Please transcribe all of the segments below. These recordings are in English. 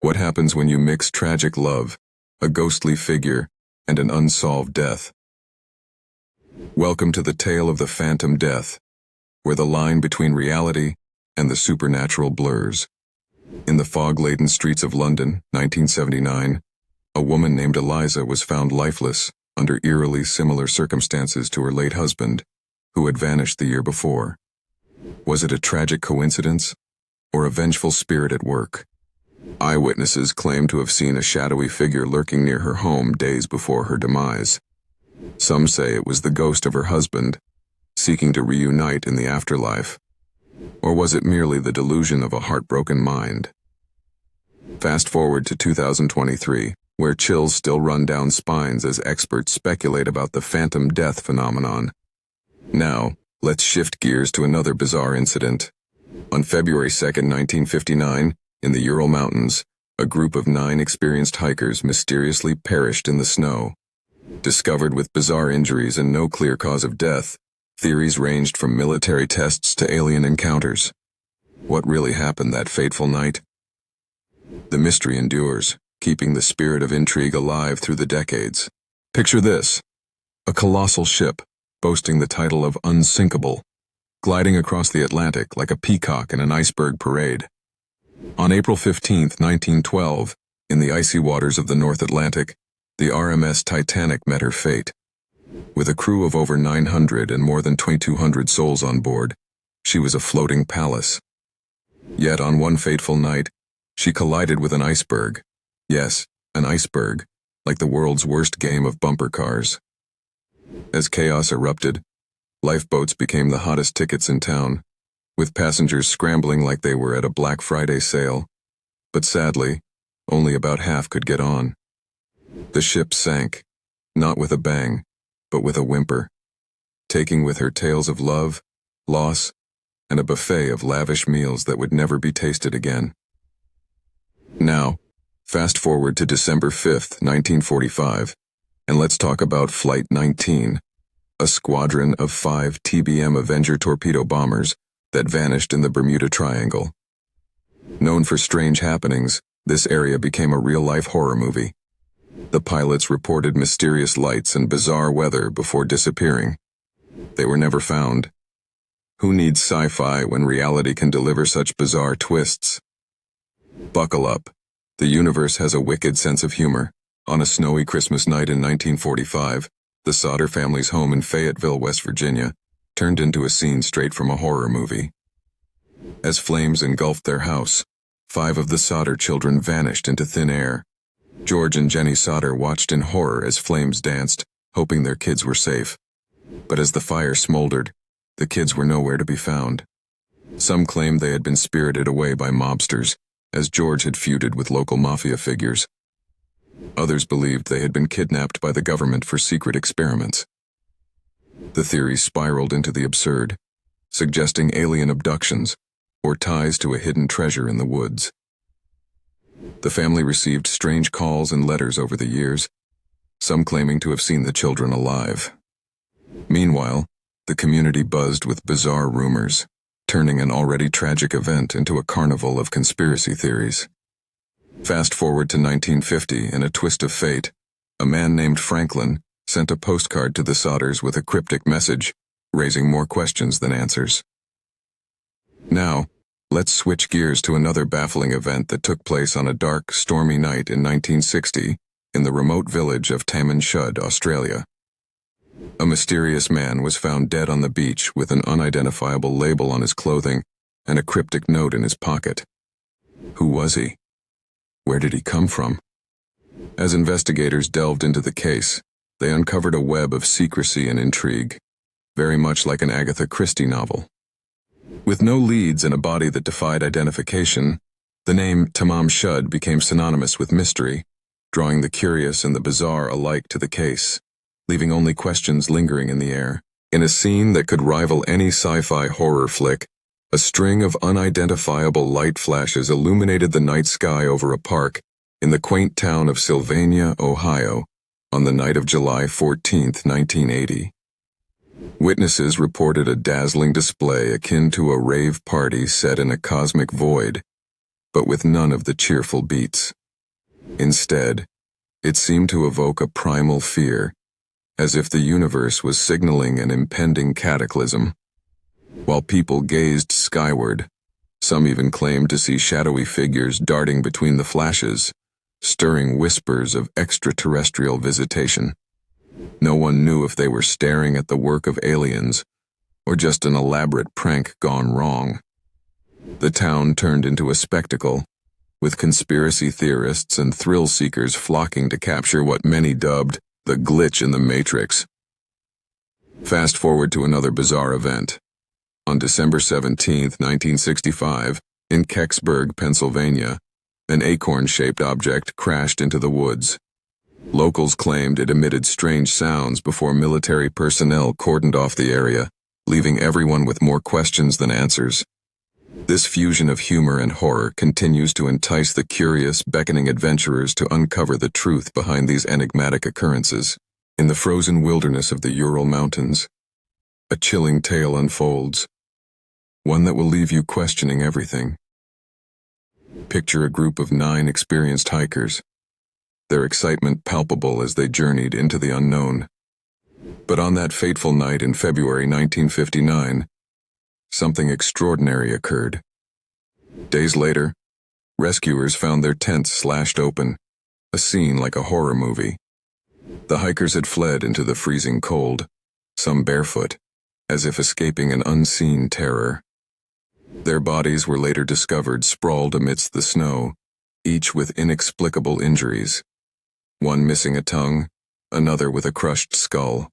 What happens when you mix tragic love, a ghostly figure, and an unsolved death? Welcome to the tale of the phantom death, where the line between reality and the supernatural blurs. In the fog-laden streets of London, 1979, a woman named Eliza was found lifeless under eerily similar circumstances to her late husband, who had vanished the year before. Was it a tragic coincidence, or a vengeful spirit at work? Eyewitnesses claim to have seen a shadowy figure lurking near her home days before her demise. Some say it was the ghost of her husband, seeking to reunite in the afterlife. Or was it merely the delusion of a heartbroken mind? Fast forward to 2023, where chills still run down spines as experts speculate about the phantom death phenomenon. Now, let's shift gears to another bizarre incident. On February 2, 1959, in the Ural Mountains, a group of 9 experienced hikers mysteriously perished in the snow. Discovered with bizarre injuries and no clear cause of death, theories ranged from military tests to alien encounters. What really happened that fateful night? The mystery endures, keeping the spirit of intrigue alive through the decades. Picture this: a colossal ship, boasting the title of Unsinkable, gliding across the Atlantic like a peacock in an iceberg parade. On April 15, 1912, in the icy waters of the North Atlantic, the RMS Titanic met her fate. With a crew of over 900 and more than 2,200 souls on board, she was a floating palace. Yet on one fateful night, she collided with an iceberg. Yes, an iceberg, like the world's worst game of bumper cars. As chaos erupted, lifeboats became the hottest tickets in town, with passengers scrambling like they were at a Black Friday sale. But sadly, only about half could get on. The ship sank, not with a bang, but with a whimper, taking with her tales of love, loss, and a buffet of lavish meals that would never be tasted again. Now, fast forward to December 5, 1945, and let's talk about Flight 19, a squadron of 5 TBM Avenger torpedo bombers that vanished in the Bermuda Triangle. Known for strange happenings, this area became a real-life horror movie. The pilots reported mysterious lights and bizarre weather before disappearing. They were never found. Who needs sci-fi when reality can deliver such bizarre twists? Buckle up. The universe has a wicked sense of humor. On a snowy Christmas night in 1945, the Sauter family's home in Fayetteville, West Virginia, turned into a scene straight from a horror movie. As flames engulfed their house, 5 of the Sauter children vanished into thin air. George and Jenny Sauter watched in horror as flames danced, hoping their kids were safe. But as the fire smoldered, the kids were nowhere to be found. Some claimed they had been spirited away by mobsters, as George had feuded with local mafia figures. Others believed they had been kidnapped by the government for secret experiments. The theory spiraled into the absurd, suggesting alien abductions or ties to a hidden treasure in the woods. The family received strange calls and letters over the years, some claiming to have seen the children alive. Meanwhile, the community buzzed with bizarre rumors, turning an already tragic event into a carnival of conspiracy theories. Fast forward to 1950, in a twist of fate, a man named Franklin sent a postcard to the Sauters with a cryptic message, raising more questions than answers. Now, let's switch gears to another baffling event that took place on a dark, stormy night in 1960 in the remote village of Taman Shud, Australia. A mysterious man was found dead on the beach with an unidentifiable label on his clothing and a cryptic note in his pocket. Who was he? Where did he come from? As investigators delved into the case, they uncovered a web of secrecy and intrigue, very much like an Agatha Christie novel. With no leads and a body that defied identification, the name Taman Shud became synonymous with mystery, drawing the curious and the bizarre alike to the case, leaving only questions lingering in the air. In a scene that could rival any sci-fi horror flick, a string of unidentifiable light flashes illuminated the night sky over a park in the quaint town of Sylvania, Ohio, on the night of July 14, 1980. Witnesses reported a dazzling display akin to a rave party set in a cosmic void. but with none of the cheerful beats. Instead, it seemed to evoke a primal fear, as if the universe was signaling an impending cataclysm. While people gazed skyward, some even claimed to see shadowy figures darting between the flashes, stirring whispers of extraterrestrial visitation. No one knew if they were staring at the work of aliens or just an elaborate prank gone wrong. The town turned into a spectacle, with conspiracy theorists and thrill-seekers flocking to capture what many dubbed the glitch in the Matrix. Fast forward to another bizarre event. On December 17, 1965, in Kecksburg, Pennsylvania, an acorn-shaped object crashed into the woods. Locals claimed it emitted strange sounds before military personnel cordoned off the area, leaving everyone with more questions than answers. This fusion of humor and horror continues to entice the curious, beckoning adventurers to uncover the truth behind these enigmatic occurrences. In the frozen wilderness of the Ural Mountains, a chilling tale unfolds, one that will leave you questioning everything. Picture a group of 9 experienced hikers, their excitement palpable as they journeyed into the unknown. But on that fateful night in February 1959, something extraordinary occurred. Days later, rescuers found their tents slashed open, a scene like a horror movie. The hikers had fled into the freezing cold, some barefoot, as if escaping an unseen terror. Their bodies were later discovered sprawled amidst the snow, each with inexplicable injuries. One missing a tongue, another with a crushed skull.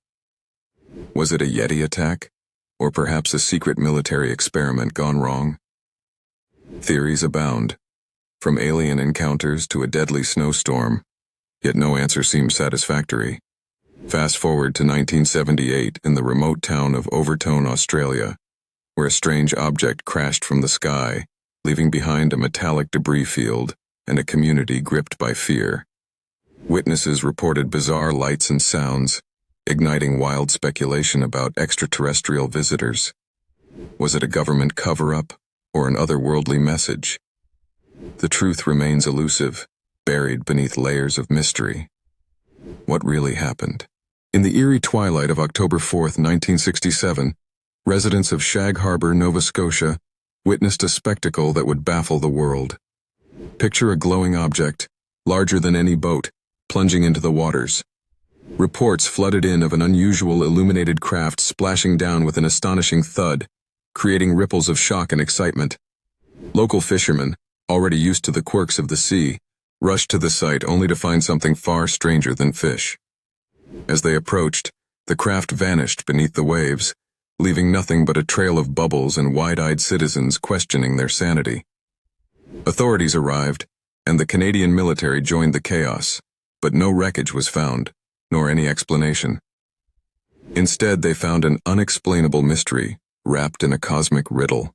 Was it a Yeti attack? Or perhaps a secret military experiment gone wrong? Theories abound, from alien encounters to a deadly snowstorm, yet no answer seems satisfactory. Fast forward to 1978 in the remote town of Overtone, Australia, where a strange object crashed from the sky, leaving behind a metallic debris field and a community gripped by fear. Witnesses reported bizarre lights and sounds, igniting wild speculation about extraterrestrial visitors. Was it a government cover-up or an otherworldly message? The truth remains elusive, buried beneath layers of mystery. What really happened? In the eerie twilight of October 4, 1967, residents of Shag Harbor, Nova Scotia, witnessed a spectacle that would baffle the world. Picture a glowing object, larger than any boat, plunging into the waters. Reports flooded in of an unusual illuminated craft splashing down with an astonishing thud, creating ripples of shock and excitement. Local fishermen, already used to the quirks of the sea, rushed to the site only to find something far stranger than fish. As they approached, the craft vanished beneath the waves, leaving nothing but a trail of bubbles and wide-eyed citizens questioning their sanity. Authorities arrived, and the Canadian military joined the chaos, but no wreckage was found, nor any explanation. Instead, they found an unexplainable mystery wrapped in a cosmic riddle.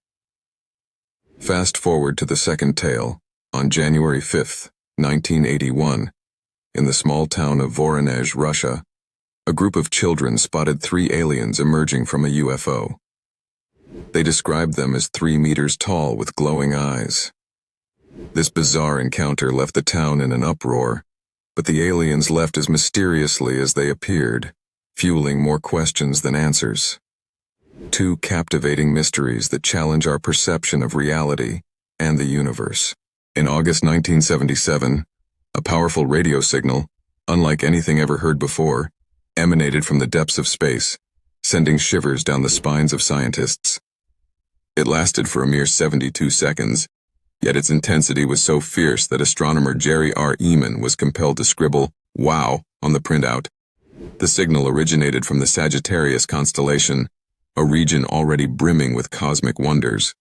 Fast forward to the second tale, on January 5, 1981, in the small town of Voronezh, Russia, a group of children spotted 3 aliens emerging from a UFO. They described them as 3 meters tall with glowing eyes. This bizarre encounter left the town in an uproar, but the aliens left as mysteriously as they appeared, fueling more questions than answers. 2 captivating mysteries that challenge our perception of reality and the universe. In August 1977, a powerful radio signal, unlike anything ever heard before, emanated from the depths of space, sending shivers down the spines of scientists. It lasted for a mere 72 seconds, yet its intensity was so fierce that astronomer Jerry R. Eman was compelled to scribble, "Wow," on the printout. The signal originated from the Sagittarius constellation, a region already brimming with cosmic wonders.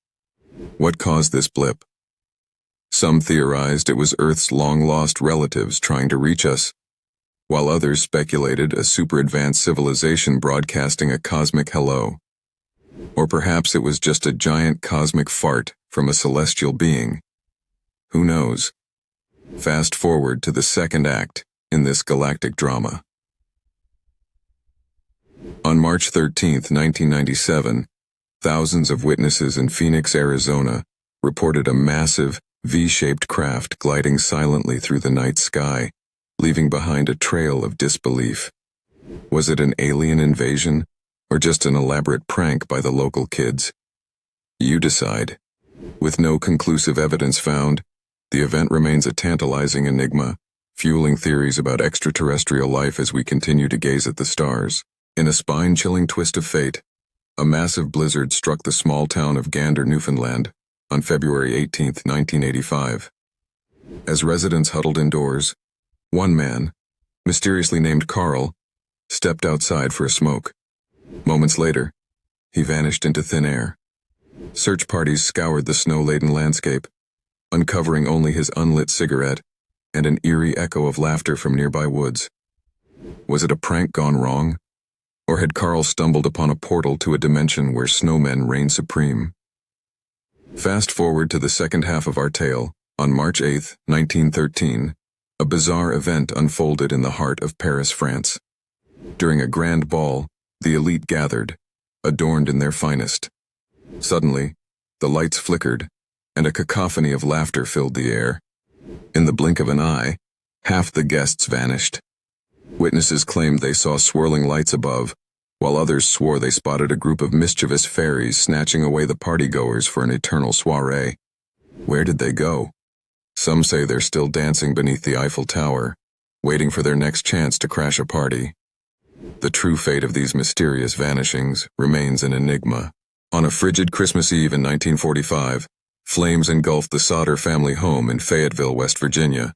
What caused this blip? Some theorized it was Earth's long-lost relatives trying to reach us, while others speculated a super-advanced civilization broadcasting a cosmic hello. Or perhaps it was just a giant cosmic fart from a celestial being. Who knows? Fast forward to the second act in this galactic drama. On March 13, 1997, thousands of witnesses in Phoenix, Arizona, reported a massive, V-shaped craft gliding silently through the night sky, leaving behind a trail of disbelief. Was it an alien invasion, or just an elaborate prank by the local kids? You decide. With no conclusive evidence found, the event remains a tantalizing enigma, fueling theories about extraterrestrial life as we continue to gaze at the stars. In a spine-chilling twist of fate, a massive blizzard struck the small town of Gander, Newfoundland, on February 18, 1985. As residents huddled indoors, one man, mysteriously named Carl, stepped outside for a smoke. Moments later, he vanished into thin air. Search parties scoured the snow-laden landscape, uncovering only his unlit cigarette and an eerie echo of laughter from nearby woods. Was it a prank gone wrong? Or had Carl stumbled upon a portal to a dimension where snowmen reign supreme? Fast forward to the second half of our tale. On March 8, 1913, a bizarre event unfolded in the heart of Paris, France. During a grand ball, the elite gathered, adorned in their finest. Suddenly, the lights flickered, and a cacophony of laughter filled the air. In the blink of an eye, half the guests vanished. Witnesses claimed they saw swirling lights above, while others swore they spotted a group of mischievous fairies snatching away the partygoers for an eternal soiree. Where did they go? Some say they're still dancing beneath the Eiffel Tower, waiting for their next chance to crash a party. The true fate of these mysterious vanishings remains an enigma. On a frigid Christmas Eve in 1945, flames engulfed the Sauter family home in Fayetteville, West Virginia.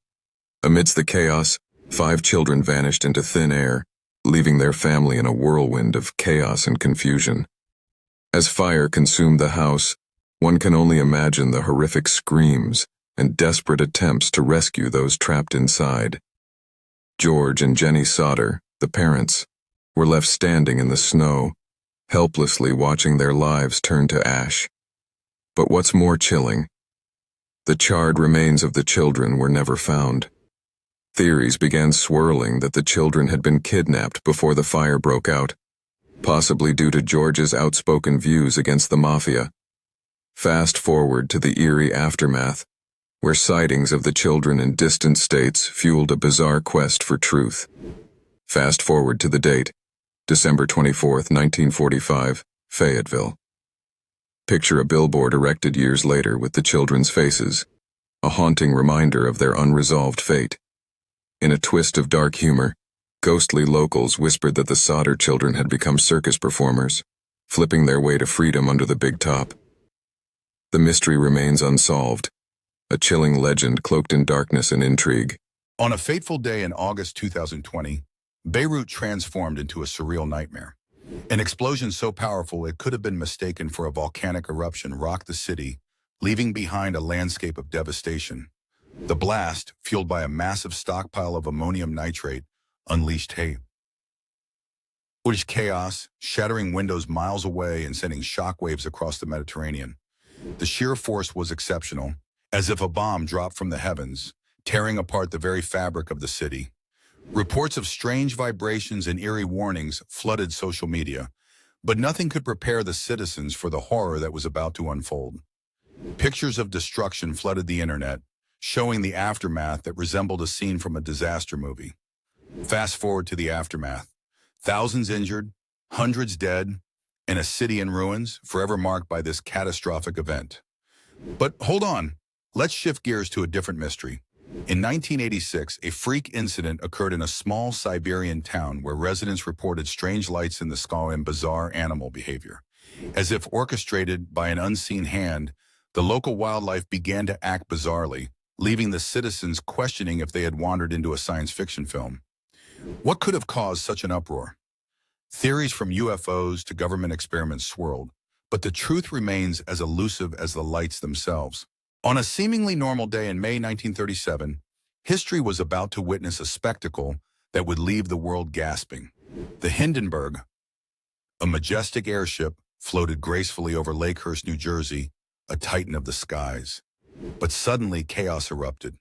Amidst the chaos, 5 children vanished into thin air, leaving their family in a whirlwind of chaos and confusion. As fire consumed the house, one can only imagine the horrific screams and desperate attempts to rescue those trapped inside. George and Jenny Sauter, the parents, were left standing in the snow, helplessly watching their lives turn to ash. But what's more chilling? The charred remains of the children were never found. Theories began swirling that the children had been kidnapped before the fire broke out, possibly due to George's outspoken views against the mafia. Fast forward to the eerie aftermath, where sightings of the children in distant states fueled a bizarre quest for truth. Fast forward to the date, December 24, 1945, Fayetteville. Picture a billboard erected years later with the children's faces, a haunting reminder of their unresolved fate. In a twist of dark humor, ghostly locals whispered that the Sauter children had become circus performers, flipping their way to freedom under the big top. The mystery remains unsolved, a chilling legend cloaked in darkness and intrigue. On a fateful day in August 2020, Beirut transformed into a surreal nightmare. An explosion so powerful it could have been mistaken for a volcanic eruption rocked the city, leaving behind a landscape of devastation. The blast, fueled by a massive stockpile of ammonium nitrate, unleashed chaos, shattering windows miles away and sending shockwaves across the Mediterranean. The sheer force was exceptional, as if a bomb dropped from the heavens, tearing apart the very fabric of the city. Reports of strange vibrations and eerie warnings flooded social media, but nothing could prepare the citizens for the horror that was about to unfold. Pictures of destruction flooded the internet, showing the aftermath that resembled a scene from a disaster movie. Fast forward to the aftermath. Thousands injured, hundreds dead, and a city in ruins, forever marked by this catastrophic event. But hold on, let's shift gears to a different mystery. In 1986, a freak incident occurred in a small Siberian town where residents reported strange lights in the sky and bizarre animal behavior. As if orchestrated by an unseen hand, the local wildlife began to act bizarrely, leaving the citizens questioning if they had wandered into a science fiction film. What could have caused such an uproar? Theories from UFOs to government experiments swirled, but the truth remains as elusive as the lights themselves. On a seemingly normal day in May 1937, history was about to witness a spectacle that would leave the world gasping. The Hindenburg, a majestic airship, floated gracefully over Lakehurst, New Jersey, a titan of the skies. But suddenly chaos erupted.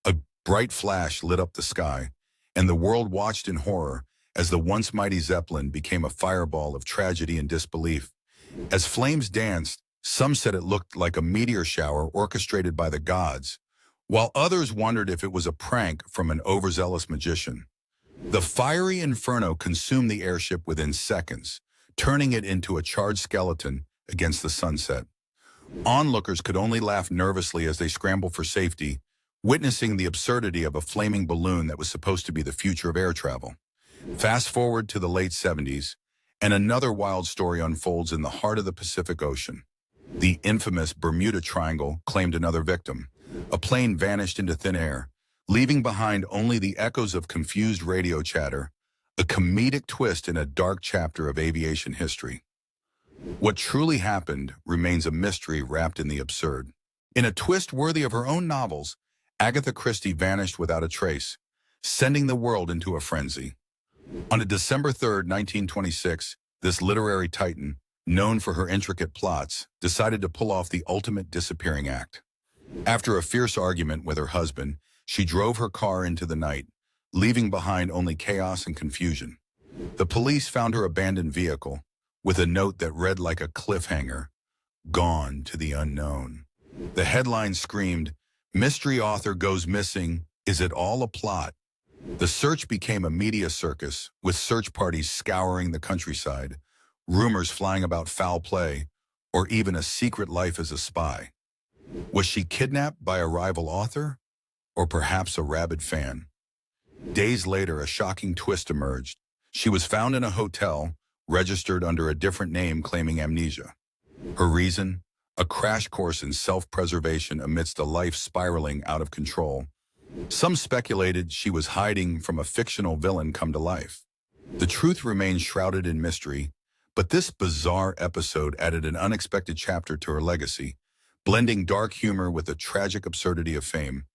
A bright flash lit up the sky, and the world watched in horror as the once mighty Zeppelin became a fireball of tragedy and disbelief. As flames danced, Some said it looked like a meteor shower orchestrated by the gods, while others wondered if it was a prank from an overzealous magician. The fiery inferno consumed the airship within seconds, turning it into a charred skeleton against the sunset. Onlookers could only laugh nervously as they scrambled for safety, witnessing the absurdity of a flaming balloon that was supposed to be the future of air travel. Fast forward to the late 70s, and another wild story unfolds in the heart of the Pacific Ocean. The infamous Bermuda Triangle claimed another victim. A plane vanished into thin air, leaving behind only the echoes of confused radio chatter, a comedic twist in a dark chapter of aviation history. What truly happened remains a mystery wrapped in the absurd. In a twist worthy of her own novels, Agatha Christie vanished without a trace, sending the world into a frenzy. On December 3, 1926, this literary titan, known for her intricate plots, decided to pull off the ultimate disappearing act. After a fierce argument with her husband, she drove her car into the night, leaving behind only chaos and confusion. The police found her abandoned vehicle, with a note that read like a cliffhanger, "Gone to the unknown." The headline screamed, "Mystery author goes missing. Is it all a plot?" The search became a media circus, with search parties scouring the countryside, rumors flying about foul play, or even a secret life as a spy. Was she kidnapped by a rival author, or perhaps a rabid fan? Days later, a shocking twist emerged. She was found in a hotel, registered under a different name claiming amnesia. Her reason? A crash course in self-preservation amidst a life spiraling out of control. Some speculated she was hiding from a fictional villain come to life. The truth remains shrouded in mystery, but this bizarre episode added an unexpected chapter to her legacy, blending dark humor with the tragic absurdity of fame,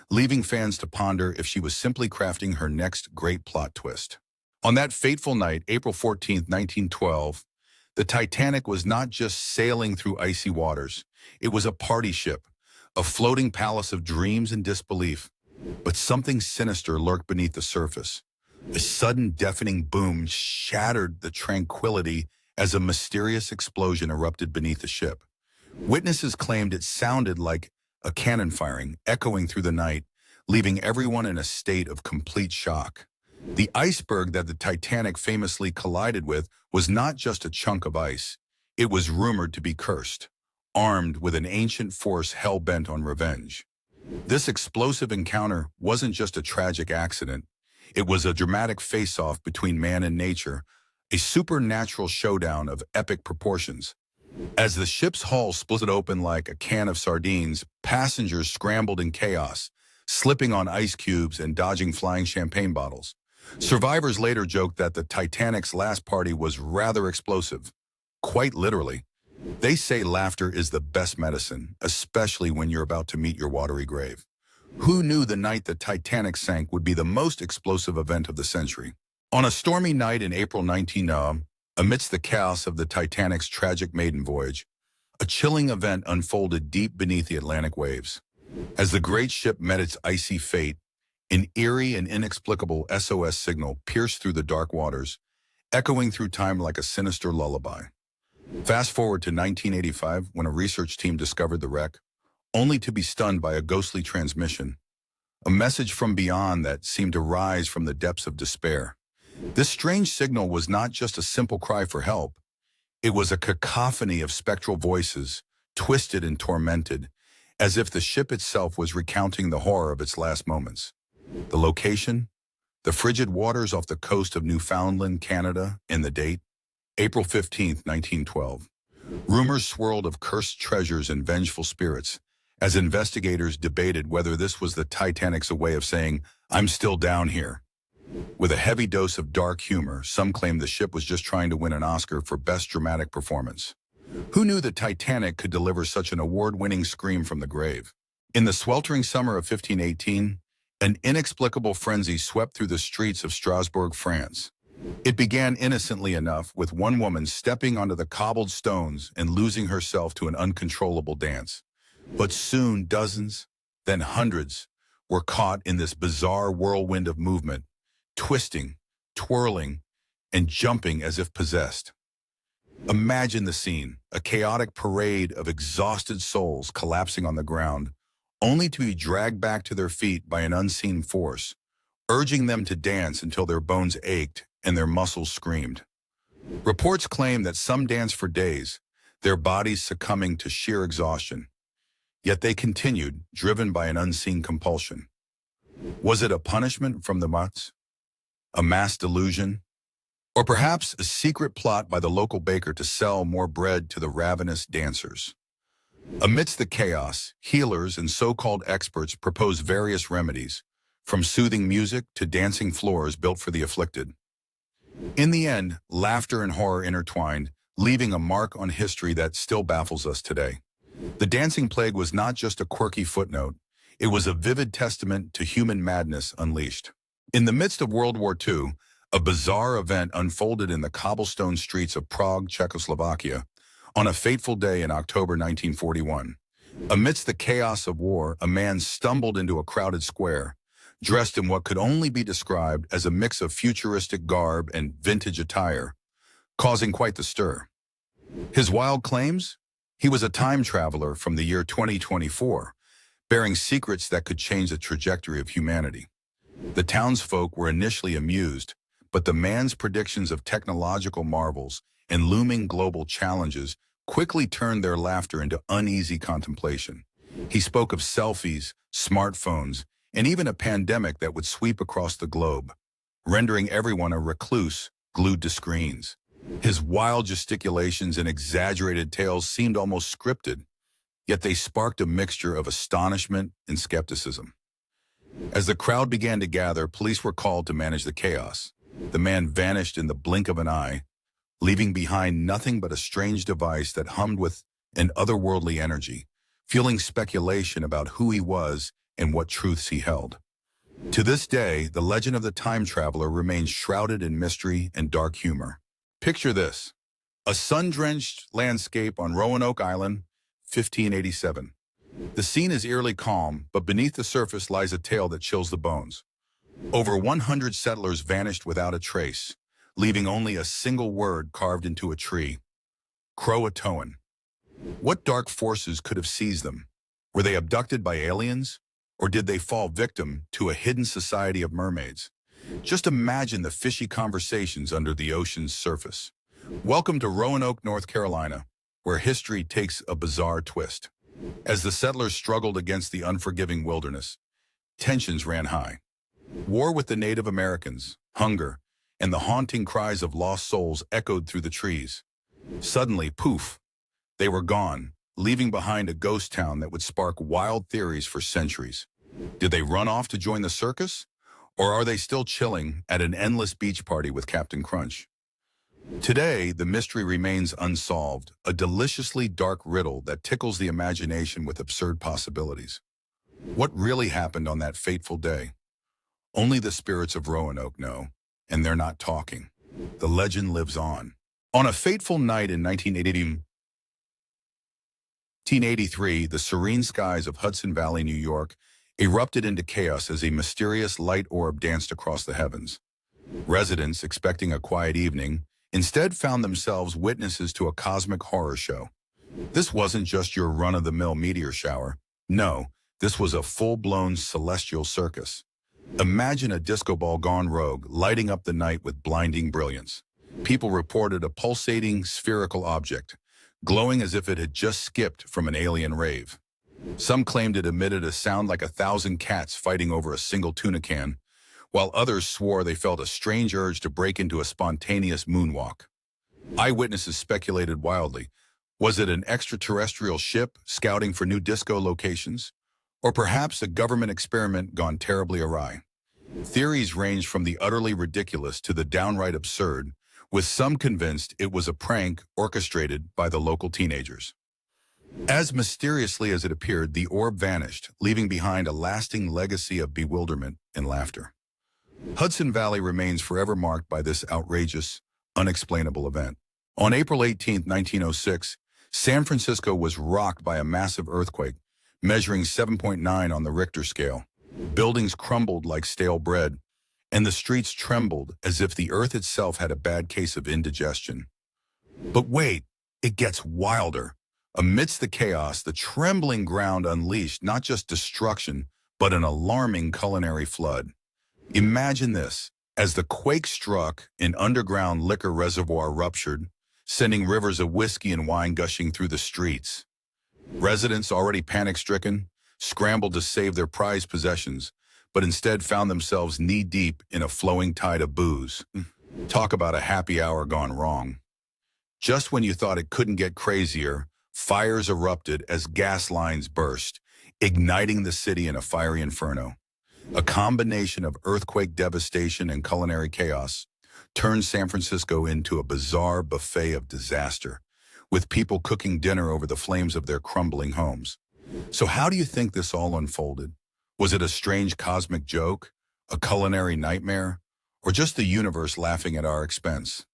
leaving fans to ponder if she was simply crafting her next great plot twist. On that fateful night, April 14, 1912, the Titanic was not just sailing through icy waters. It was a party ship, a floating palace of dreams and disbelief. But something sinister lurked beneath the surface. A sudden deafening boom shattered the tranquility as a mysterious explosion erupted beneath the ship. Witnesses claimed it sounded like a cannon firing, echoing through the night, leaving everyone in a state of complete shock. The iceberg that the Titanic famously collided with was not just a chunk of ice. It was rumored to be cursed, armed with an ancient force hell-bent on revenge. This explosive encounter wasn't just a tragic accident. It was a dramatic face-off between man and nature, a supernatural showdown of epic proportions. As the ship's hull split open like a can of sardines, passengers scrambled in chaos, slipping on ice cubes and dodging flying champagne bottles. Survivors later joked that the Titanic's last party was rather explosive. Quite literally. They say laughter is the best medicine, especially when you're about to meet your watery grave. Who knew the night the Titanic sank would be the most explosive event of the century? On a stormy night in April 1900, amidst the chaos of the Titanic's tragic maiden voyage, a chilling event unfolded deep beneath the Atlantic waves. As the great ship met its icy fate, an eerie and inexplicable SOS signal pierced through the dark waters, echoing through time like a sinister lullaby. Fast forward to 1985, when a research team discovered the wreck, only to be stunned by a ghostly transmission, a message from beyond that seemed to rise from the depths of despair. This strange signal was not just a simple cry for help. It was a cacophony of spectral voices, twisted and tormented, as if the ship itself was recounting the horror of its last moments. The location? The frigid waters off the coast of Newfoundland, Canada, and the date? April 15, 1912. Rumors swirled of cursed treasures and vengeful spirits, as investigators debated whether this was the Titanic's way of saying, "I'm still down here." With a heavy dose of dark humor, some claimed the ship was just trying to win an Oscar for Best Dramatic Performance. Who knew the Titanic could deliver such an award-winning scream from the grave? In the sweltering summer of 1518, an inexplicable frenzy swept through the streets of Strasbourg, France. It began innocently enough, with one woman stepping onto the cobbled stones and losing herself to an uncontrollable dance. But soon dozens, then hundreds, were caught in this bizarre whirlwind of movement, twisting, twirling, and jumping as if possessed. Imagine the scene, a chaotic parade of exhausted souls collapsing on the ground, only to be dragged back to their feet by an unseen force, urging them to dance until their bones ached and their muscles screamed. Reports claim that some danced for days, their bodies succumbing to sheer exhaustion. Yet they continued, driven by an unseen compulsion. Was it a punishment from the mutts? A mass delusion? Or perhaps a secret plot by the local baker to sell more bread to the ravenous dancers? Amidst the chaos, healers and so-called experts propose various remedies, from soothing music to dancing floors built for the afflicted. In the end, laughter and horror intertwined, leaving a mark on history that still baffles us today. The dancing plague was not just a quirky footnote, it was a vivid testament to human madness unleashed. In the midst of World War II, a bizarre event unfolded in the cobblestone streets of Prague, Czechoslovakia, on a fateful day in October 1941. Amidst the chaos of war, a man stumbled into a crowded square, dressed in what could only be described as a mix of futuristic garb and vintage attire, causing quite the stir. His wild claims? He was a time traveler from the year 2024, bearing secrets that could change the trajectory of humanity. The townsfolk were initially amused, but the man's predictions of technological marvels and looming global challenges quickly turned their laughter into uneasy contemplation. He spoke of selfies, smartphones, and even a pandemic that would sweep across the globe, rendering everyone a recluse glued to screens. His wild gesticulations and exaggerated tales seemed almost scripted, yet they sparked a mixture of astonishment and skepticism. As the crowd began to gather, police were called to manage the chaos. The man vanished in the blink of an eye, leaving behind nothing but a strange device that hummed with an otherworldly energy, fueling speculation about who he was and what truths he held. To this day, the legend of the time traveler remains shrouded in mystery and dark humor. Picture this: a sun-drenched landscape on Roanoke Island, 1587. The scene is eerily calm, but beneath the surface lies a tale that chills the bones. Over 100 settlers vanished without a trace, leaving only a single word carved into a tree: Croatoan. What dark forces could have seized them? Were they abducted by aliens? Or did they fall victim to a hidden society of mermaids? Just imagine the fishy conversations under the ocean's surface. Welcome to Roanoke, North Carolina, where history takes a bizarre twist. As the settlers struggled against the unforgiving wilderness, tensions ran high. War with the Native Americans, hunger, and the haunting cries of lost souls echoed through the trees. Suddenly, poof, they were gone, leaving behind a ghost town that would spark wild theories for centuries. Did they run off to join the circus? Or are they still chilling at an endless beach party with Captain Crunch? Today, the mystery remains unsolved, a deliciously dark riddle that tickles the imagination with absurd possibilities. What really happened on that fateful day? Only the spirits of Roanoke know, and they're not talking. The legend lives on. On a fateful night in 1983, the serene skies of Hudson Valley, New York, erupted into chaos as a mysterious light orb danced across the heavens. Residents, expecting a quiet evening, instead found themselves witnesses to a cosmic horror show. This wasn't just your run-of-the-mill meteor shower. No, this was a full-blown celestial circus. Imagine a disco ball gone rogue, lighting up the night with blinding brilliance. People reported a pulsating spherical object, glowing as if it had just skipped from an alien rave. Some claimed it emitted a sound like 1,000 cats fighting over a single tuna can, while others swore they felt a strange urge to break into a spontaneous moonwalk. Eyewitnesses speculated wildly. Was it an extraterrestrial ship scouting for new disco locations? Or perhaps a government experiment gone terribly awry? Theories ranged from the utterly ridiculous to the downright absurd, with some convinced it was a prank orchestrated by the local teenagers. As mysteriously as it appeared, the orb vanished, leaving behind a lasting legacy of bewilderment and laughter. Hudson Valley remains forever marked by this outrageous, unexplainable event. On April 18, 1906, San Francisco was rocked by a massive earthquake, measuring 7.9 on the Richter scale. Buildings crumbled like stale bread, and the streets trembled as if the earth itself had a bad case of indigestion. But wait, it gets wilder. Amidst the chaos, the trembling ground unleashed not just destruction, but an alarming culinary flood. Imagine this. As the quake struck, an underground liquor reservoir ruptured, sending rivers of whiskey and wine gushing through the streets. Residents, already panic-stricken, scrambled to save their prized possessions, but instead found themselves knee-deep in a flowing tide of booze. Talk about a happy hour gone wrong. Just when you thought it couldn't get crazier, fires erupted as gas lines burst, igniting the city in a fiery inferno. A combination of earthquake devastation and culinary chaos turned San Francisco into a bizarre buffet of disaster, with people cooking dinner over the flames of their crumbling homes. So how do you think this all unfolded? Was it a strange cosmic joke, a culinary nightmare, or just the universe laughing at our expense?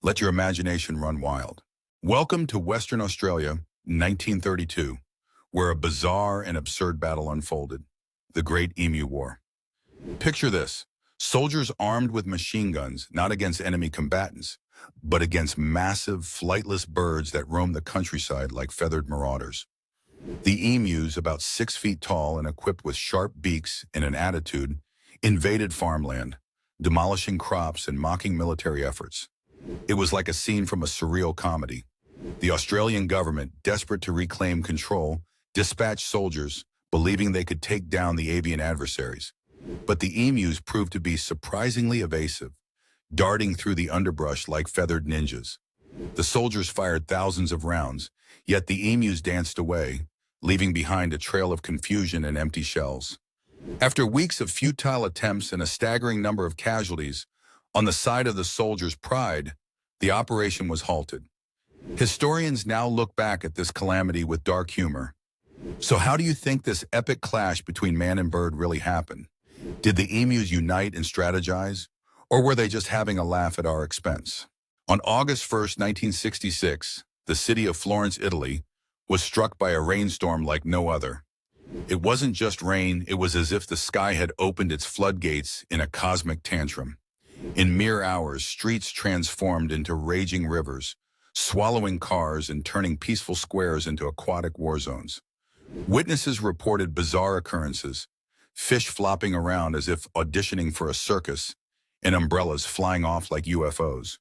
Let your imagination run wild. Welcome to Western Australia, 1932, where a bizarre and absurd battle unfolded, the Great Emu War. Picture this, soldiers armed with machine guns, not against enemy combatants, but against massive, flightless birds that roam the countryside like feathered marauders. The emus, about 6 feet tall and equipped with sharp beaks and an attitude, invaded farmland, demolishing crops and mocking military efforts. It was like a scene from a surreal comedy. The Australian government, desperate to reclaim control, dispatched soldiers, believing they could take down the avian adversaries. But the emus proved to be surprisingly evasive, darting through the underbrush like feathered ninjas. The soldiers fired thousands of rounds, yet the emus danced away, leaving behind a trail of confusion and empty shells. After weeks of futile attempts and a staggering number of casualties, on the side of the soldiers' pride, the operation was halted. Historians now look back at this calamity with dark humor. So how do you think this epic clash between man and bird really happened? Did the emus unite and strategize, or were they just having a laugh at our expense? On August 1st, 1966, the city of Florence, Italy, was struck by a rainstorm like no other. It wasn't just rain, it was as if the sky had opened its floodgates in a cosmic tantrum. In mere hours, streets transformed into raging rivers, swallowing cars and turning peaceful squares into aquatic war zones. Witnesses reported bizarre occurrences, fish flopping around as if auditioning for a circus, and umbrellas flying off like UFOs.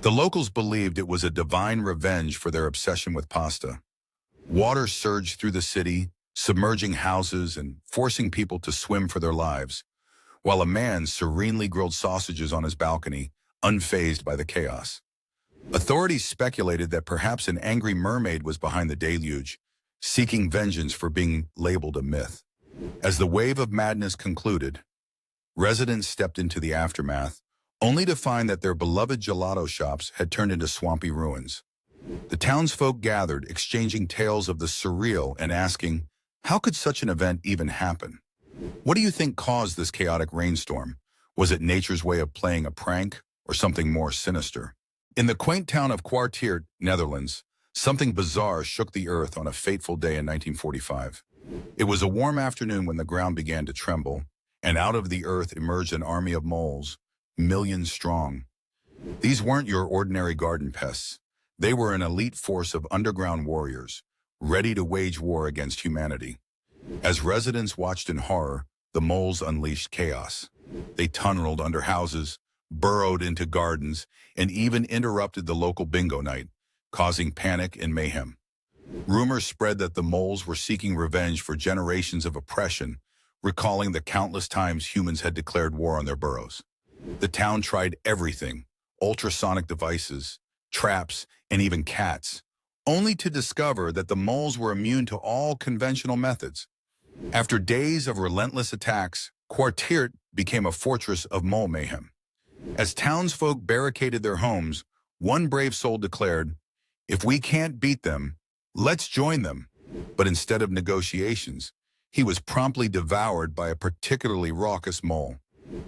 The locals believed it was a divine revenge for their obsession with pasta. Water surged through the city, submerging houses and forcing people to swim for their lives, while a man serenely grilled sausages on his balcony, unfazed by the chaos. Authorities speculated that perhaps an angry mermaid was behind the deluge, seeking vengeance for being labeled a myth. As the wave of madness concluded, residents stepped into the aftermath, only to find that their beloved gelato shops had turned into swampy ruins. The townsfolk gathered, exchanging tales of the surreal and asking, how could such an event even happen? What do you think caused this chaotic rainstorm? Was it nature's way of playing a prank, or something more sinister? In the quaint town of Kwartiert, Netherlands, something bizarre shook the earth on a fateful day in 1945. It was a warm afternoon when the ground began to tremble, and out of the earth emerged an army of moles, millions strong. These weren't your ordinary garden pests. They were an elite force of underground warriors, ready to wage war against humanity. As residents watched in horror, the moles unleashed chaos. They tunneled under houses, burrowed into gardens, and even interrupted the local bingo night, causing panic and mayhem. Rumors spread that the moles were seeking revenge for generations of oppression, recalling the countless times humans had declared war on their burrows. The town tried everything, ultrasonic devices, traps, and even cats, only to discover that the moles were immune to all conventional methods. After days of relentless attacks, Kwartiert became a fortress of mole mayhem. As townsfolk barricaded their homes, one brave soul declared, "If we can't beat them, let's join them." But instead of negotiations, he was promptly devoured by a particularly raucous mole.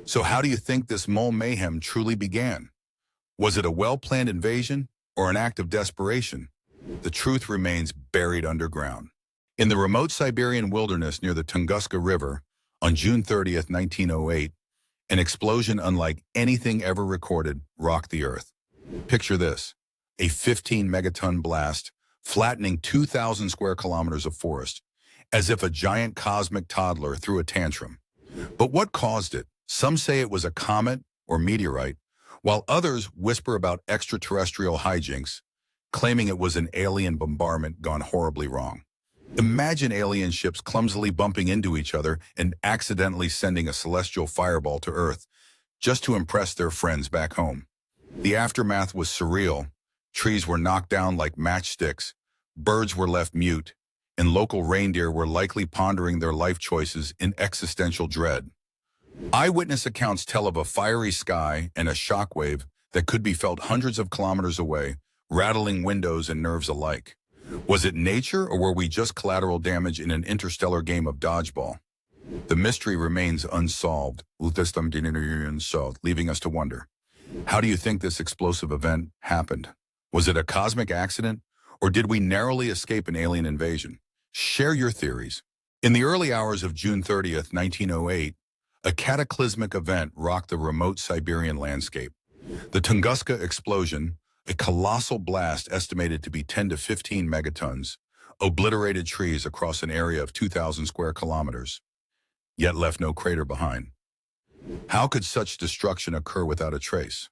So how do you think this mole mayhem truly began? Was it a well-planned invasion or an act of desperation? The truth remains buried underground. In the remote Siberian wilderness near the Tunguska River, on June 30th, 1908, an explosion unlike anything ever recorded rocked the earth. Picture this. a 15-megaton blast, flattening 2,000 square kilometers of forest, as if a giant cosmic toddler threw a tantrum. But what caused it? Some say it was a comet or meteorite, while others whisper about extraterrestrial hijinks, claiming it was an alien bombardment gone horribly wrong. Imagine alien ships clumsily bumping into each other and accidentally sending a celestial fireball to Earth just to impress their friends back home. The aftermath was surreal. Trees were knocked down like matchsticks, birds were left mute, and local reindeer were likely pondering their life choices in existential dread. Eyewitness accounts tell of a fiery sky and a shockwave that could be felt hundreds of kilometers away, rattling windows and nerves alike. Was it nature, or were we just collateral damage in an interstellar game of dodgeball? The mystery remains unsolved, leaving us to wonder. How do you think this explosive event happened? Was it a cosmic accident, or did we narrowly escape an alien invasion? Share your theories. In the early hours of June 30th, 1908, a cataclysmic event rocked the remote Siberian landscape. The Tunguska explosion, a colossal blast estimated to be 10 to 15 megatons, obliterated trees across an area of 2,000 square kilometers, yet left no crater behind. How could such destruction occur without a trace?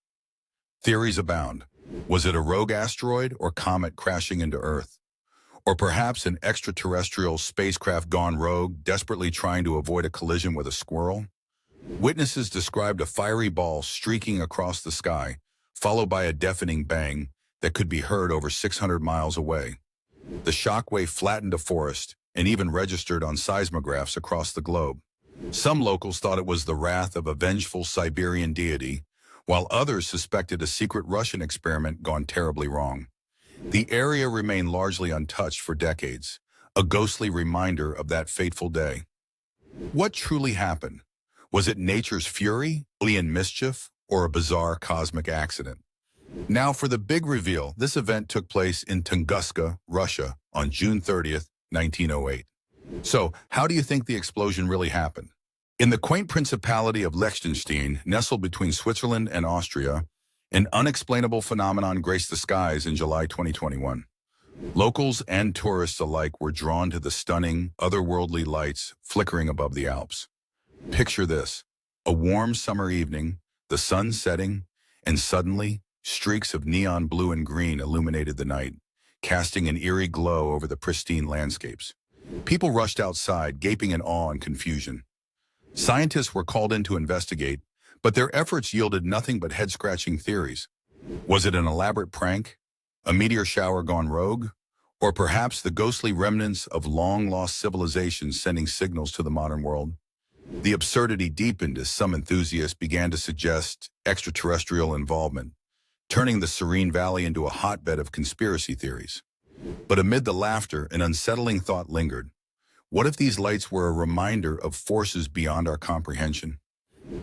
Theories abound. Was it a rogue asteroid or comet crashing into Earth? Or perhaps an extraterrestrial spacecraft gone rogue, desperately trying to avoid a collision with a squirrel? Witnesses described a fiery ball streaking across the sky, followed by a deafening bang that could be heard over 600 miles away. The shockwave flattened a forest and even registered on seismographs across the globe. Some locals thought it was the wrath of a vengeful Siberian deity, while others suspected a secret Russian experiment gone terribly wrong. The area remained largely untouched for decades, a ghostly reminder of that fateful day. What truly happened? Was it nature's fury, alien mischief, or a bizarre cosmic accident? Now for the big reveal. This event took place in Tunguska, Russia, on June 30th, 1908. So, how do you think the explosion really happened? In the quaint principality of Liechtenstein, nestled between Switzerland and Austria, an unexplainable phenomenon graced the skies in July 2021. Locals and tourists alike were drawn to the stunning, otherworldly lights flickering above the Alps. Picture this: a warm summer evening, the sun setting, and suddenly, streaks of neon blue and green illuminated the night, casting an eerie glow over the pristine landscapes. People rushed outside, gaping in awe and confusion. Scientists were called in to investigate, but their efforts yielded nothing but head-scratching theories. Was it an elaborate prank? A meteor shower gone rogue? Or perhaps the ghostly remnants of long-lost civilizations sending signals to the modern world? The absurdity deepened as some enthusiasts began to suggest extraterrestrial involvement, turning the serene valley into a hotbed of conspiracy theories. But amid the laughter, an unsettling thought lingered. What if these lights were a reminder of forces beyond our comprehension?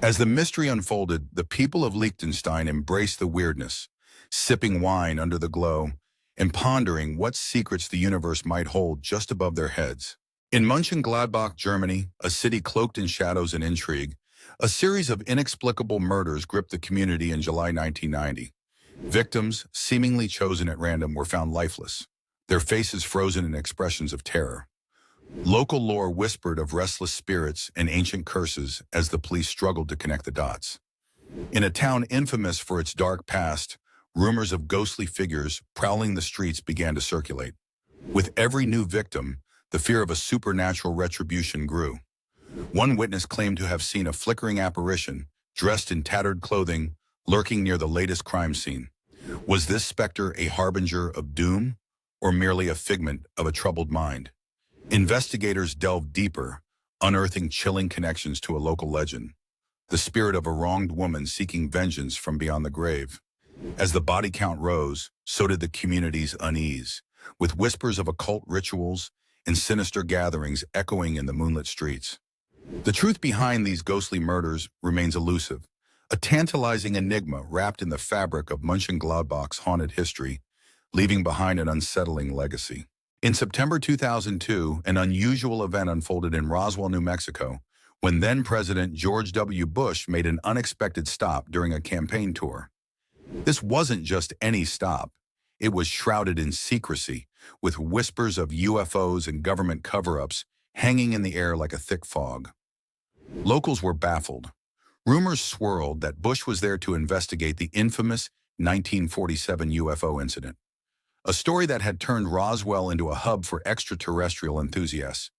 As the mystery unfolded, the people of Liechtenstein embraced the weirdness, sipping wine under the glow and pondering what secrets the universe might hold just above their heads. In Mönchengladbach, Germany, a city cloaked in shadows and intrigue, a series of inexplicable murders gripped the community in July 1990. Victims, seemingly chosen at random, were found lifeless, their faces frozen in expressions of terror. Local lore whispered of restless spirits and ancient curses as the police struggled to connect the dots. In a town infamous for its dark past, rumors of ghostly figures prowling the streets began to circulate. With every new victim, the fear of a supernatural retribution grew. One witness claimed to have seen a flickering apparition, dressed in tattered clothing, lurking near the latest crime scene. Was this specter a harbinger of doom, or merely a figment of a troubled mind? Investigators delved deeper, unearthing chilling connections to a local legend, the spirit of a wronged woman seeking vengeance from beyond the grave. As the body count rose, so did the community's unease, with whispers of occult rituals and sinister gatherings echoing in the moonlit streets. The truth behind these ghostly murders remains elusive, a tantalizing enigma wrapped in the fabric of Mönchengladbach's haunted history, leaving behind an unsettling legacy. In September 2002, an unusual event unfolded in Roswell, New Mexico, when then-President George W. Bush made an unexpected stop during a campaign tour. This wasn't just any stop. It was shrouded in secrecy, with whispers of UFOs and government cover-ups hanging in the air like a thick fog. Locals were baffled. Rumors swirled that Bush was there to investigate the infamous 1947 UFO incident, a story that had turned Roswell into a hub for extraterrestrial enthusiasts.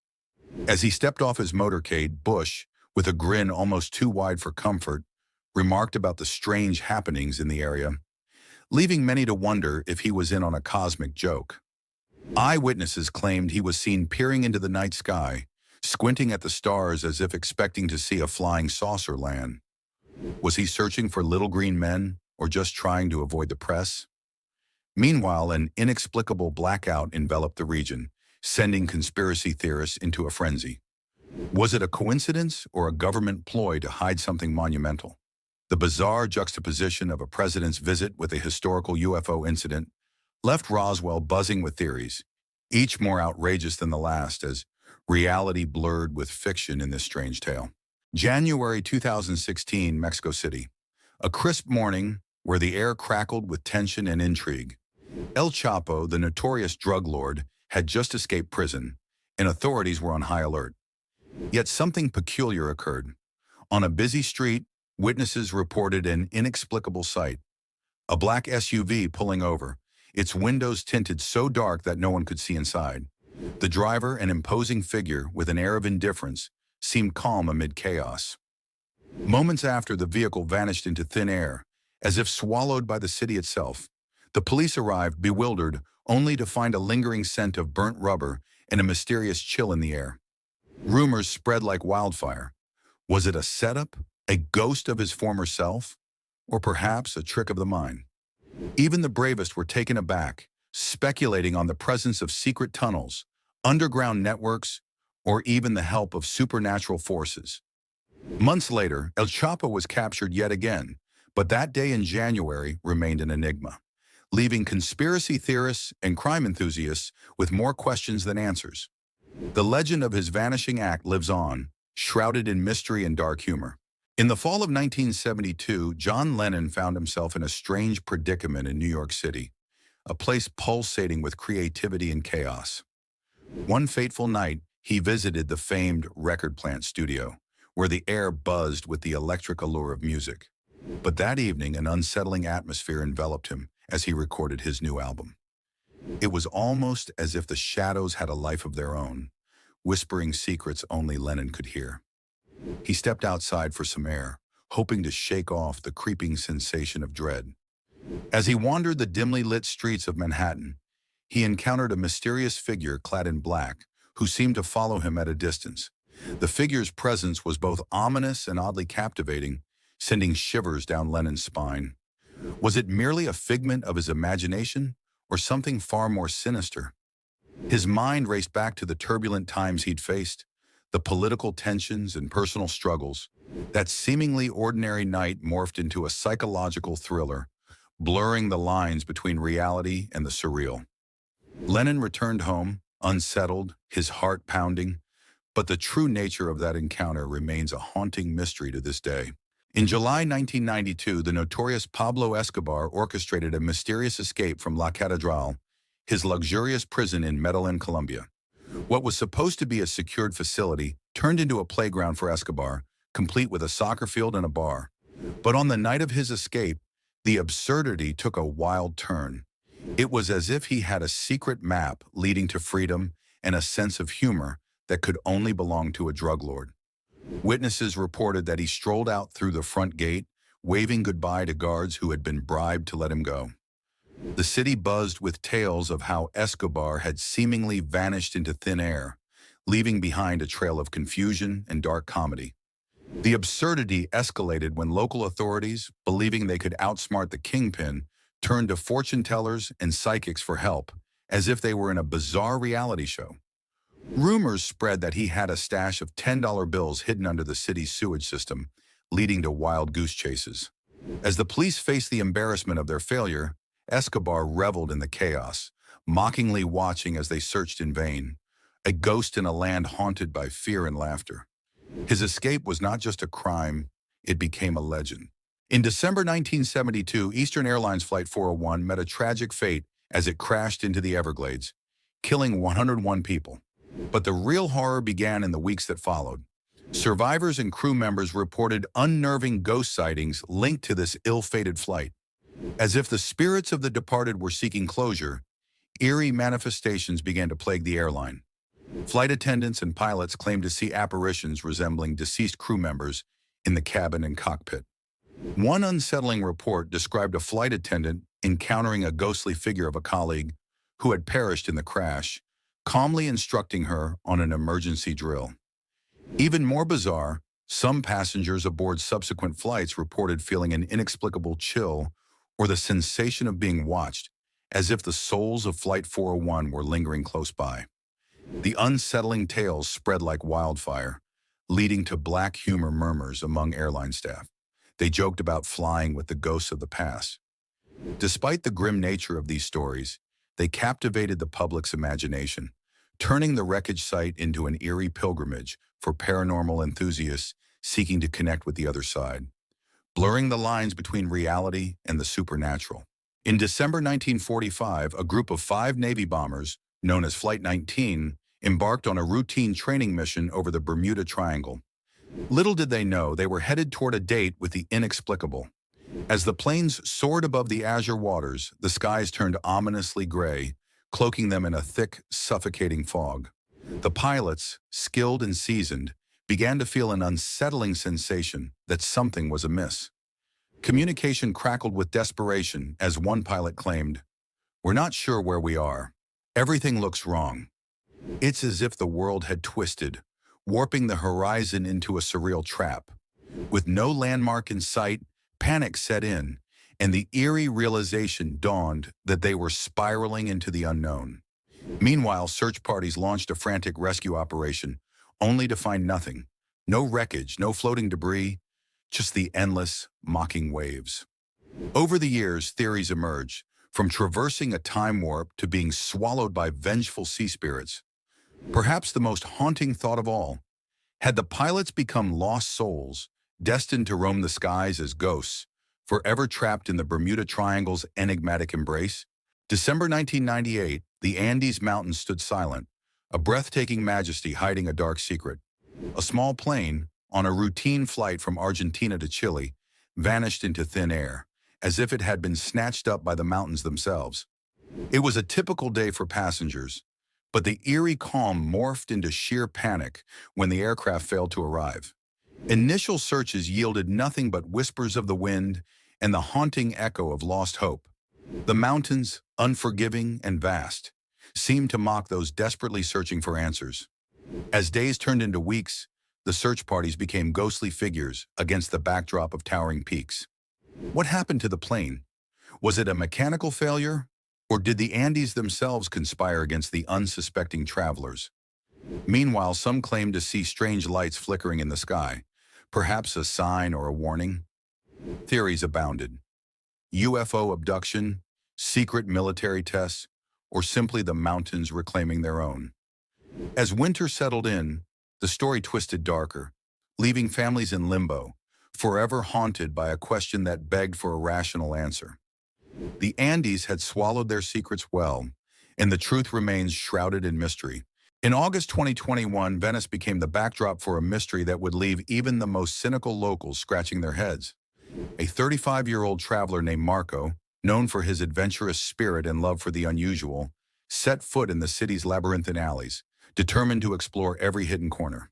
As he stepped off his motorcade, Bush, with a grin almost too wide for comfort, remarked about the strange happenings in the area, leaving many to wonder if he was in on a cosmic joke. Eyewitnesses claimed he was seen peering into the night sky, squinting at the stars as if expecting to see a flying saucer land. Was he searching for little green men, or just trying to avoid the press? Meanwhile, an inexplicable blackout enveloped the region, sending conspiracy theorists into a frenzy. Was it a coincidence or a government ploy to hide something monumental? The bizarre juxtaposition of a president's visit with a historical UFO incident left Roswell buzzing with theories, each more outrageous than the last as reality blurred with fiction in this strange tale. January 2016, Mexico City. A crisp morning where the air crackled with tension and intrigue. El Chapo, the notorious drug lord, had just escaped prison, and authorities were on high alert. Yet something peculiar occurred. On a busy street, witnesses reported an inexplicable sight. A black SUV pulling over, its windows tinted so dark that no one could see inside. The driver, an imposing figure with an air of indifference, seemed calm amid chaos. Moments after, the vehicle vanished into thin air, as if swallowed by the city itself. The police arrived, bewildered, only to find a lingering scent of burnt rubber and a mysterious chill in the air. Rumors spread like wildfire. Was it a setup, a ghost of his former self, or perhaps a trick of the mind? Even the bravest were taken aback, speculating on the presence of secret tunnels, underground networks, or even the help of supernatural forces. Months later, El Chapo was captured yet again, but that day in January remained an enigma, leaving conspiracy theorists and crime enthusiasts with more questions than answers. The legend of his vanishing act lives on, shrouded in mystery and dark humor. In the fall of 1972, John Lennon found himself in a strange predicament in New York City, a place pulsating with creativity and chaos. One fateful night, he visited the famed record plant studio, where the air buzzed with the electric allure of music. But that evening, an unsettling atmosphere enveloped him as he recorded his new album. It was almost as if the shadows had a life of their own, whispering secrets only Lennon could hear. He stepped outside for some air, hoping to shake off the creeping sensation of dread. As he wandered the dimly lit streets of Manhattan, he encountered a mysterious figure clad in black who seemed to follow him at a distance. The figure's presence was both ominous and oddly captivating, sending shivers down Lennon's spine. Was it merely a figment of his imagination, or something far more sinister? His mind raced back to the turbulent times he'd faced, the political tensions and personal struggles. That seemingly ordinary night morphed into a psychological thriller, blurring the lines between reality and the surreal. Lennon returned home, unsettled, his heart pounding, but the true nature of that encounter remains a haunting mystery to this day. In July 1992, the notorious Pablo Escobar orchestrated a mysterious escape from La Catedral, his luxurious prison in Medellin, Colombia. What was supposed to be a secured facility turned into a playground for Escobar, complete with a soccer field and a bar. But on the night of his escape, the absurdity took a wild turn. It was as if he had a secret map leading to freedom and a sense of humor that could only belong to a drug lord. Witnesses reported that he strolled out through the front gate, waving goodbye to guards who had been bribed to let him go. The city buzzed with tales of how Escobar had seemingly vanished into thin air, leaving behind a trail of confusion and dark comedy. The absurdity escalated when local authorities, believing they could outsmart the kingpin, turned to fortune tellers and psychics for help, as if they were in a bizarre reality show. Rumors spread that he had a stash of $10 bills hidden under the city's sewage system, leading to wild goose chases. As the police faced the embarrassment of their failure, Escobar reveled in the chaos, mockingly watching as they searched in vain, a ghost in a land haunted by fear and laughter. His escape was not just a crime, it became a legend. In December 1972, Eastern Airlines Flight 401 met a tragic fate as it crashed into the Everglades, killing 101 people. But the real horror began in the weeks that followed. Survivors and crew members reported unnerving ghost sightings linked to this ill-fated flight. As if the spirits of the departed were seeking closure, eerie manifestations began to plague the airline. Flight attendants and pilots claimed to see apparitions resembling deceased crew members in the cabin and cockpit. One unsettling report described a flight attendant encountering a ghostly figure of a colleague who had perished in the crash, calmly instructing her on an emergency drill. Even more bizarre, some passengers aboard subsequent flights reported feeling an inexplicable chill or the sensation of being watched, as if the souls of Flight 401 were lingering close by. The unsettling tales spread like wildfire, leading to black humor murmurs among airline staff. They joked about flying with the ghosts of the past. Despite the grim nature of these stories, they captivated the public's imagination, turning the wreckage site into an eerie pilgrimage for paranormal enthusiasts seeking to connect with the other side, blurring the lines between reality and the supernatural. In December 1945, a group of 5 Navy bombers, known as Flight 19, embarked on a routine training mission over the Bermuda Triangle. Little did they know they were headed toward a date with the inexplicable. As the planes soared above the azure waters, the skies turned ominously gray, cloaking them in a thick, suffocating fog. The pilots, skilled and seasoned, began to feel an unsettling sensation that something was amiss. Communication crackled with desperation as one pilot claimed, "We're not sure where we are. Everything looks wrong." It's as if the world had twisted, warping the horizon into a surreal trap. With no landmark in sight, panic set in, and the eerie realization dawned that they were spiraling into the unknown. Meanwhile, search parties launched a frantic rescue operation, only to find nothing. No wreckage, no floating debris, just the endless, mocking waves. Over the years, theories emerged, from traversing a time warp to being swallowed by vengeful sea spirits. Perhaps the most haunting thought of all, had the pilots become lost souls, destined to roam the skies as ghosts, forever trapped in the Bermuda Triangle's enigmatic embrace? December 1998, the Andes Mountains stood silent, a breathtaking majesty hiding a dark secret. A small plane, on a routine flight from Argentina to Chile, vanished into thin air, as if it had been snatched up by the mountains themselves. It was a typical day for passengers, but the eerie calm morphed into sheer panic when the aircraft failed to arrive. Initial searches yielded nothing but whispers of the wind and the haunting echo of lost hope. The mountains, unforgiving and vast, seemed to mock those desperately searching for answers. As days turned into weeks, the search parties became ghostly figures against the backdrop of towering peaks. What happened to the plane? Was it a mechanical failure, or did the Andes themselves conspire against the unsuspecting travelers? Meanwhile, some claimed to see strange lights flickering in the sky, perhaps a sign or a warning. Theories abounded. UFO abduction, secret military tests, or simply the mountains reclaiming their own. As winter settled in, the story twisted darker, leaving families in limbo, forever haunted by a question that begged for a rational answer. The Andes had swallowed their secrets well, and the truth remains shrouded in mystery. In August 2021, Venice became the backdrop for a mystery that would leave even the most cynical locals scratching their heads. A 35-year-old traveler named Marco, known for his adventurous spirit and love for the unusual, set foot in the city's labyrinthine alleys, determined to explore every hidden corner.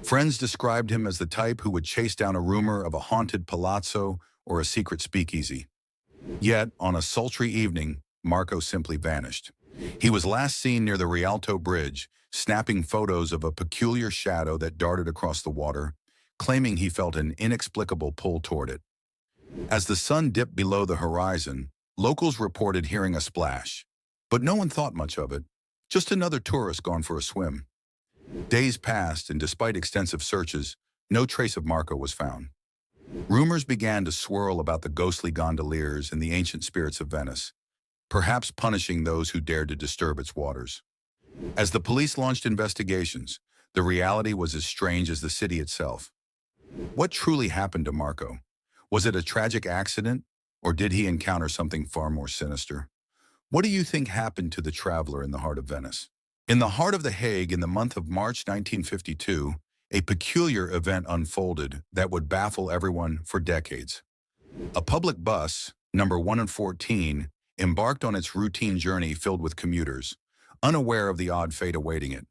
Friends described him as the type who would chase down a rumor of a haunted palazzo or a secret speakeasy. Yet, on a sultry evening, Marco simply vanished. He was last seen near the Rialto Bridge, snapping photos of a peculiar shadow that darted across the water, claiming he felt an inexplicable pull toward it. As the sun dipped below the horizon, locals reported hearing a splash, but no one thought much of it. Just another tourist gone for a swim. Days passed, and despite extensive searches, no trace of Marco was found. Rumors began to swirl about the ghostly gondoliers and the ancient spirits of Venice, perhaps punishing those who dared to disturb its waters. As the police launched investigations, the reality was as strange as the city itself. What truly happened to Marco? Was it a tragic accident, or did he encounter something far more sinister? What do you think happened to the traveler in the heart of Venice? In the heart of The Hague in the month of March 1952, a peculiar event unfolded that would baffle everyone for decades. A public bus, number 114, embarked on its routine journey filled with commuters, unaware of the odd fate awaiting it.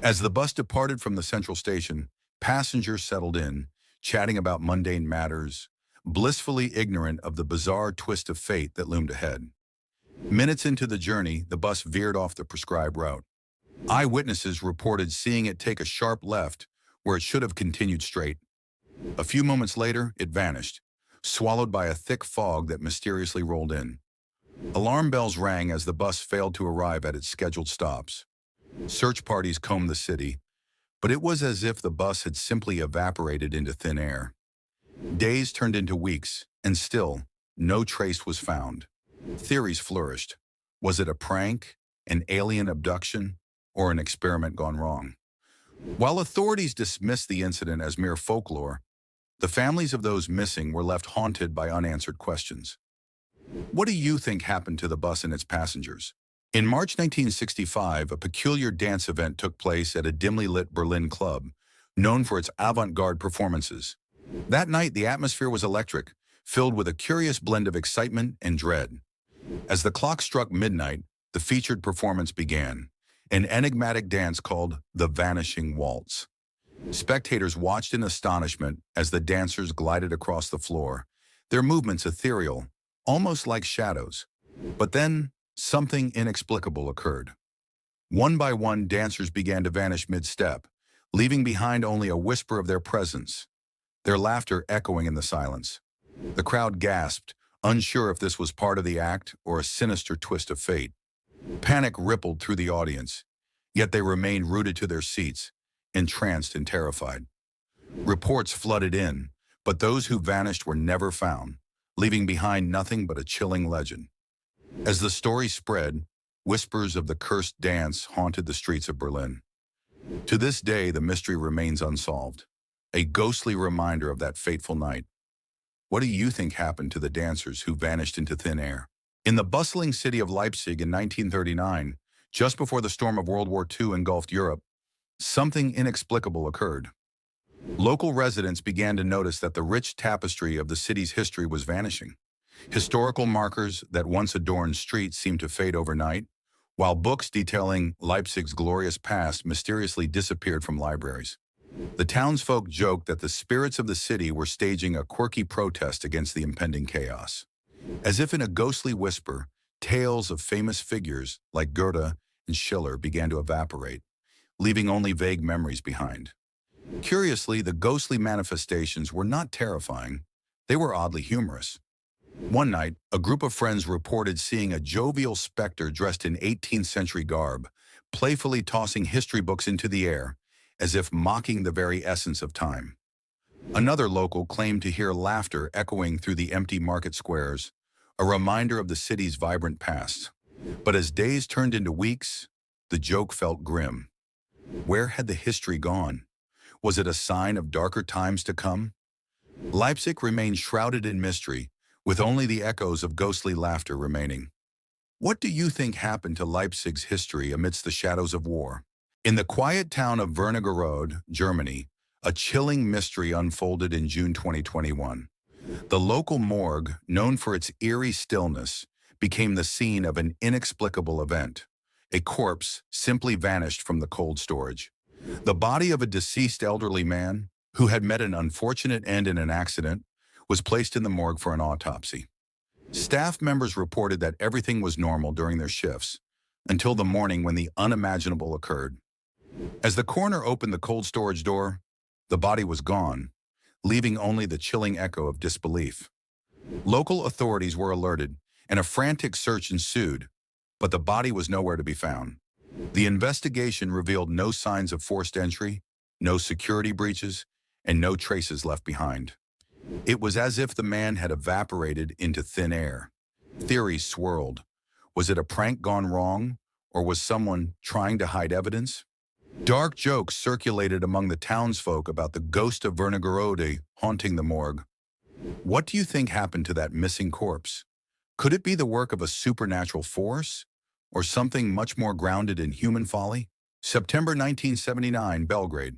As the bus departed from the central station, passengers settled in, chatting about mundane matters, blissfully ignorant of the bizarre twist of fate that loomed ahead. Minutes into the journey, the bus veered off the prescribed route. Eyewitnesses reported seeing it take a sharp left where it should have continued straight. A few moments later, it vanished, swallowed by a thick fog that mysteriously rolled in. Alarm bells rang as the bus failed to arrive at its scheduled stops. Search parties combed the city, but it was as if the bus had simply evaporated into thin air. Days turned into weeks, and still, no trace was found. Theories flourished. Was it a prank, an alien abduction, or an experiment gone wrong? While authorities dismissed the incident as mere folklore, the families of those missing were left haunted by unanswered questions. What do you think happened to the bus and its passengers? In March 1965, a peculiar dance event took place at a dimly lit Berlin club, known for its avant-garde performances. That night, the atmosphere was electric, filled with a curious blend of excitement and dread. As the clock struck midnight, the featured performance began, an enigmatic dance called the Vanishing Waltz. Spectators watched in astonishment as the dancers glided across the floor, their movements ethereal, almost like shadows. But then, something inexplicable occurred. One by one, dancers began to vanish mid-step, leaving behind only a whisper of their presence, their laughter echoing in the silence. The crowd gasped, unsure if this was part of the act or a sinister twist of fate. Panic rippled through the audience, yet they remained rooted to their seats, entranced and terrified. Reports flooded in, but those who vanished were never found, leaving behind nothing but a chilling legend. As the story spread, whispers of the cursed dance haunted the streets of Berlin. To this day, the mystery remains unsolved, a ghostly reminder of that fateful night. What do you think happened to the dancers who vanished into thin air? In the bustling city of Leipzig in 1939, just before the storm of World War II engulfed Europe, something inexplicable occurred. Local residents began to notice that the rich tapestry of the city's history was vanishing. Historical markers that once adorned streets seemed to fade overnight, while books detailing Leipzig's glorious past mysteriously disappeared from libraries. The townsfolk joked that the spirits of the city were staging a quirky protest against the impending chaos. As if in a ghostly whisper, tales of famous figures like Goethe and Schiller began to evaporate, leaving only vague memories behind. Curiously, the ghostly manifestations were not terrifying. They were oddly humorous. One night, a group of friends reported seeing a jovial specter dressed in 18th century garb, playfully tossing history books into the air, as if mocking the very essence of time. Another local claimed to hear laughter echoing through the empty market squares, a reminder of the city's vibrant past. But as days turned into weeks, the joke felt grim. Where had the history gone? Was it a sign of darker times to come? Leipzig remained shrouded in mystery, with only the echoes of ghostly laughter remaining. What do you think happened to Leipzig's history amidst the shadows of war? In the quiet town of Wernigerode, Germany, a chilling mystery unfolded in June 2021. The local morgue, known for its eerie stillness, became the scene of an inexplicable event. A corpse simply vanished from the cold storage. The body of a deceased elderly man, who had met an unfortunate end in an accident, was placed in the morgue for an autopsy. Staff members reported that everything was normal during their shifts, until the morning when the unimaginable occurred. As the coroner opened the cold storage door, the body was gone, leaving only the chilling echo of disbelief. Local authorities were alerted, and a frantic search ensued, but the body was nowhere to be found. The investigation revealed no signs of forced entry, no security breaches, and no traces left behind. It was as if the man had evaporated into thin air. Theories swirled. Was it a prank gone wrong, or was someone trying to hide evidence? Dark jokes circulated among the townsfolk about the ghost of Wernigerode haunting the morgue. What do you think happened to that missing corpse? Could it be the work of a supernatural force? Or something much more grounded in human folly? September 1979, Belgrade.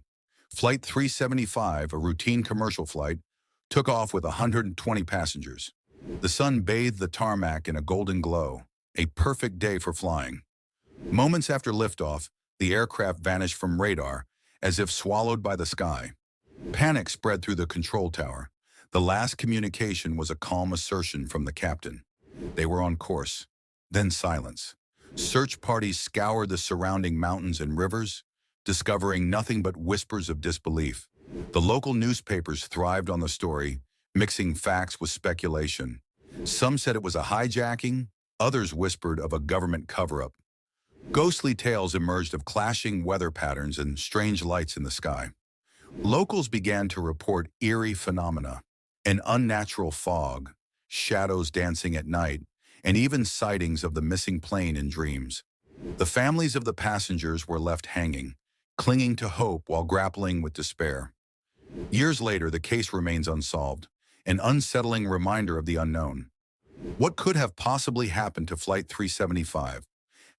Flight 375, a routine commercial flight, took off with 120 passengers. The sun bathed the tarmac in a golden glow, a perfect day for flying. Moments after liftoff, the aircraft vanished from radar, as if swallowed by the sky. Panic spread through the control tower. The last communication was a calm assertion from the captain. They were on course. Then silence. Search parties scoured the surrounding mountains and rivers, discovering nothing but whispers of disbelief. The local newspapers thrived on the story, mixing facts with speculation. Some said it was a hijacking, others whispered of a government cover-up. Ghostly tales emerged of clashing weather patterns and strange lights in the sky. Locals began to report eerie phenomena, an unnatural fog, shadows dancing at night, and even sightings of the missing plane in dreams. The families of the passengers were left hanging, clinging to hope while grappling with despair. Years later, the case remains unsolved, an unsettling reminder of the unknown. What could have possibly happened to Flight 375?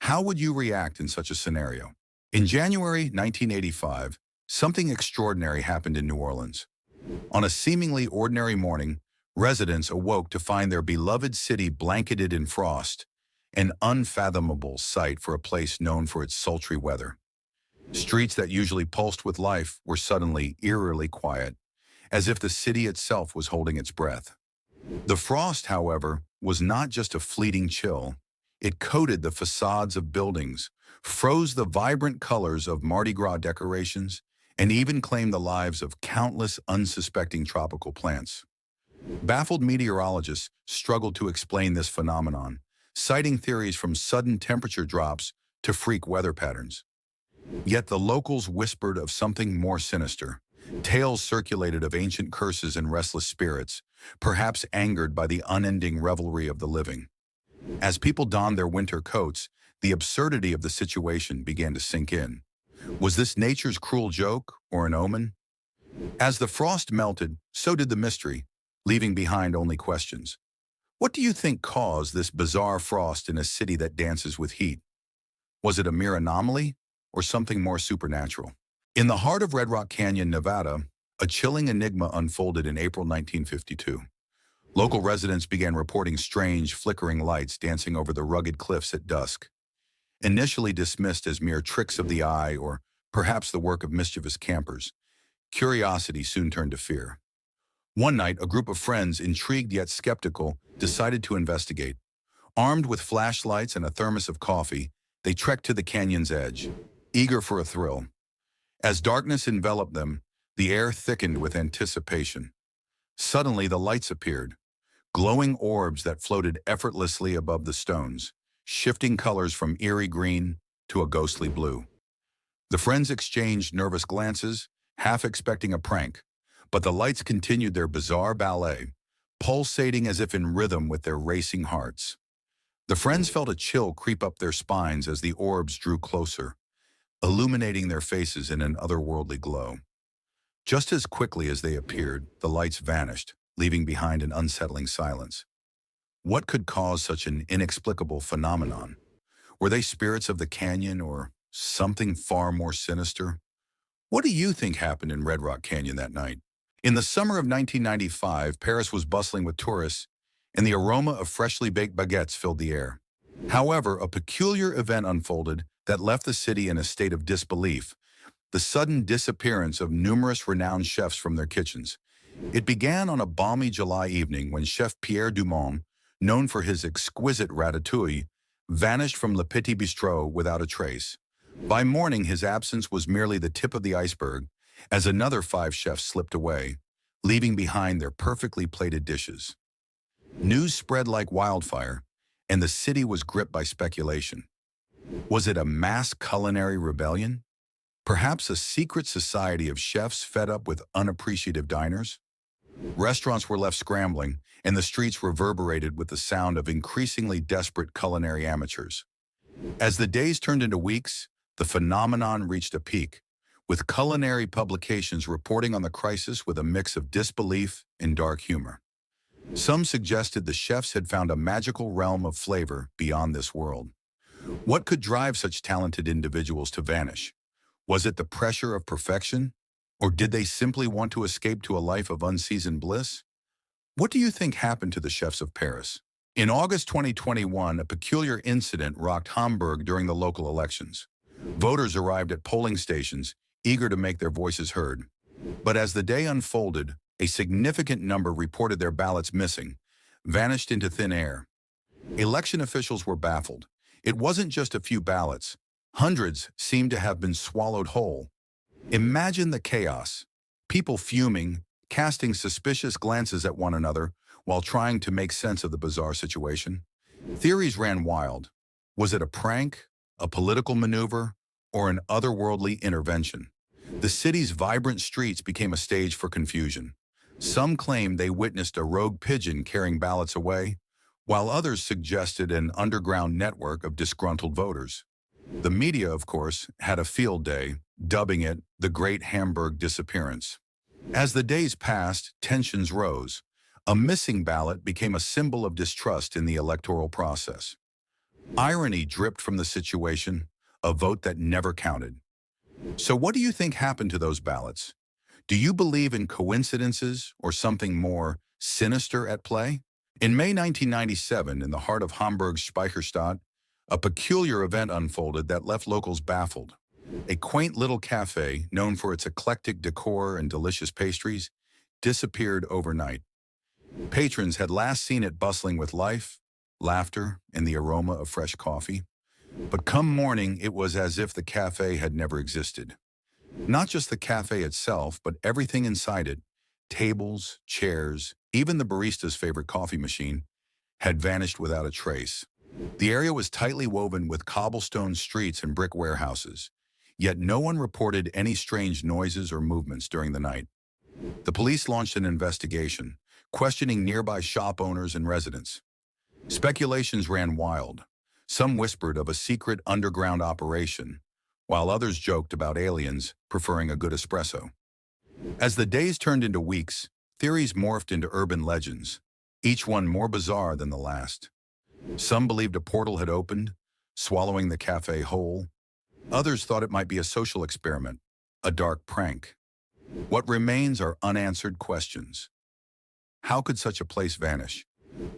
How would you react in such a scenario? In January 1985, something extraordinary happened in New Orleans. On a seemingly ordinary morning, residents awoke to find their beloved city blanketed in frost, an unfathomable sight for a place known for its sultry weather. Streets that usually pulsed with life were suddenly eerily quiet, as if the city itself was holding its breath. The frost, however, was not just a fleeting chill. It coated the facades of buildings, froze the vibrant colors of Mardi Gras decorations, and even claimed the lives of countless unsuspecting tropical plants. Baffled meteorologists struggled to explain this phenomenon, citing theories from sudden temperature drops to freak weather patterns. Yet the locals whispered of something more sinister. Tales circulated of ancient curses and restless spirits, perhaps angered by the unending revelry of the living. As people donned their winter coats, the absurdity of the situation began to sink in. Was this nature's cruel joke or an omen? As the frost melted, so did the mystery, leaving behind only questions. What do you think caused this bizarre frost in a city that dances with heat? Was it a mere anomaly or something more supernatural? In the heart of Red Rock Canyon, Nevada, a chilling enigma unfolded in April 1952. Local residents began reporting strange, flickering lights dancing over the rugged cliffs at dusk. Initially dismissed as mere tricks of the eye or perhaps the work of mischievous campers, curiosity soon turned to fear. One night, a group of friends, intrigued yet skeptical, decided to investigate. Armed with flashlights and a thermos of coffee, they trekked to the canyon's edge, eager for a thrill. As darkness enveloped them, the air thickened with anticipation. Suddenly, the lights appeared, glowing orbs that floated effortlessly above the stones, shifting colors from eerie green to a ghostly blue. The friends exchanged nervous glances, half expecting a prank, but the lights continued their bizarre ballet, pulsating as if in rhythm with their racing hearts. The friends felt a chill creep up their spines as the orbs drew closer, illuminating their faces in an otherworldly glow. Just as quickly as they appeared, the lights vanished, leaving behind an unsettling silence. What could cause such an inexplicable phenomenon? Were they spirits of the canyon or something far more sinister? What do you think happened in Red Rock Canyon that night? In the summer of 1995, Paris was bustling with tourists, and the aroma of freshly baked baguettes filled the air. However, a peculiar event unfolded that left the city in a state of disbelief: the sudden disappearance of numerous renowned chefs from their kitchens. It began on a balmy July evening when Chef Pierre Dumont, known for his exquisite ratatouille, vanished from Le Petit Bistrot without a trace. By morning, his absence was merely the tip of the iceberg, as another 5 chefs slipped away, leaving behind their perfectly plated dishes. News spread like wildfire, and the city was gripped by speculation. Was it a mass culinary rebellion? Perhaps a secret society of chefs fed up with unappreciative diners? Restaurants were left scrambling, and the streets reverberated with the sound of increasingly desperate culinary amateurs. As the days turned into weeks, the phenomenon reached a peak, with culinary publications reporting on the crisis with a mix of disbelief and dark humor. Some suggested the chefs had found a magical realm of flavor beyond this world. What could drive such talented individuals to vanish? Was it the pressure of perfection? Or did they simply want to escape to a life of unseasoned bliss? What do you think happened to the chefs of Paris? In August 2021, a peculiar incident rocked Hamburg during the local elections. Voters arrived at polling stations, eager to make their voices heard. But as the day unfolded, a significant number reported their ballots missing, vanished into thin air. Election officials were baffled. It wasn't just a few ballots. Hundreds seemed to have been swallowed whole. Imagine the chaos. People fuming, casting suspicious glances at one another while trying to make sense of the bizarre situation. Theories ran wild. Was it a prank, a political maneuver, or an otherworldly intervention? The city's vibrant streets became a stage for confusion. Some claimed they witnessed a rogue pigeon carrying ballots away, while others suggested an underground network of disgruntled voters. The media, of course, had a field day, dubbing it the Great Hamburg Disappearance. As the days passed, tensions rose. A missing ballot became a symbol of distrust in the electoral process. Irony dripped from the situation, a vote that never counted. So what do you think happened to those ballots? Do you believe in coincidences or something more sinister at play? In May 1997, in the heart of Hamburg's Speicherstadt, a peculiar event unfolded that left locals baffled. A quaint little cafe, known for its eclectic decor and delicious pastries, disappeared overnight. Patrons had last seen it bustling with life, laughter, and the aroma of fresh coffee. But come morning, it was as if the cafe had never existed. Not just the cafe itself, but everything inside it, tables, chairs, even the barista's favorite coffee machine, had vanished without a trace. The area was tightly woven with cobblestone streets and brick warehouses, yet no one reported any strange noises or movements during the night. The police launched an investigation, questioning nearby shop owners and residents. Speculations ran wild. Some whispered of a secret underground operation, while others joked about aliens preferring a good espresso. As the days turned into weeks, theories morphed into urban legends, each one more bizarre than the last. Some believed a portal had opened, swallowing the cafe whole. Others thought it might be a social experiment, a dark prank. What remains are unanswered questions. How could such a place vanish?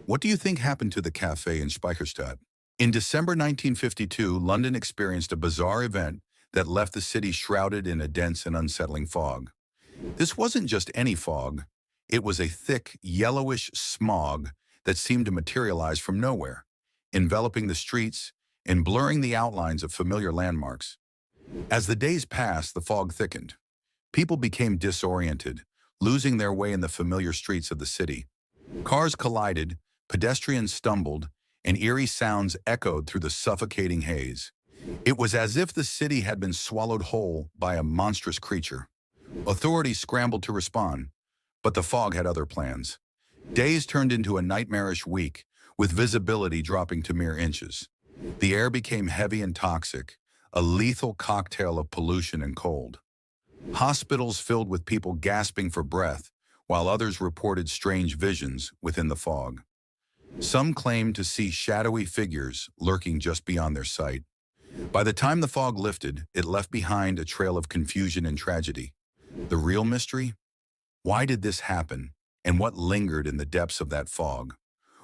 What do you think happened to the cafe in Speicherstadt? In December 1952, London experienced a bizarre event that left the city shrouded in a dense and unsettling fog. This wasn't just any fog. It was a thick, yellowish smog that seemed to materialize from nowhere, enveloping the streets and blurring the outlines of familiar landmarks. As the days passed, the fog thickened. People became disoriented, losing their way in the familiar streets of the city. Cars collided, pedestrians stumbled, and eerie sounds echoed through the suffocating haze. It was as if the city had been swallowed whole by a monstrous creature. Authorities scrambled to respond, but the fog had other plans. Days turned into a nightmarish week, with visibility dropping to mere inches. The air became heavy and toxic, a lethal cocktail of pollution and cold. Hospitals filled with people gasping for breath, while others reported strange visions within the fog. Some claimed to see shadowy figures lurking just beyond their sight. By the time the fog lifted, it left behind a trail of confusion and tragedy. The real mystery? Why did this happen, and what lingered in the depths of that fog?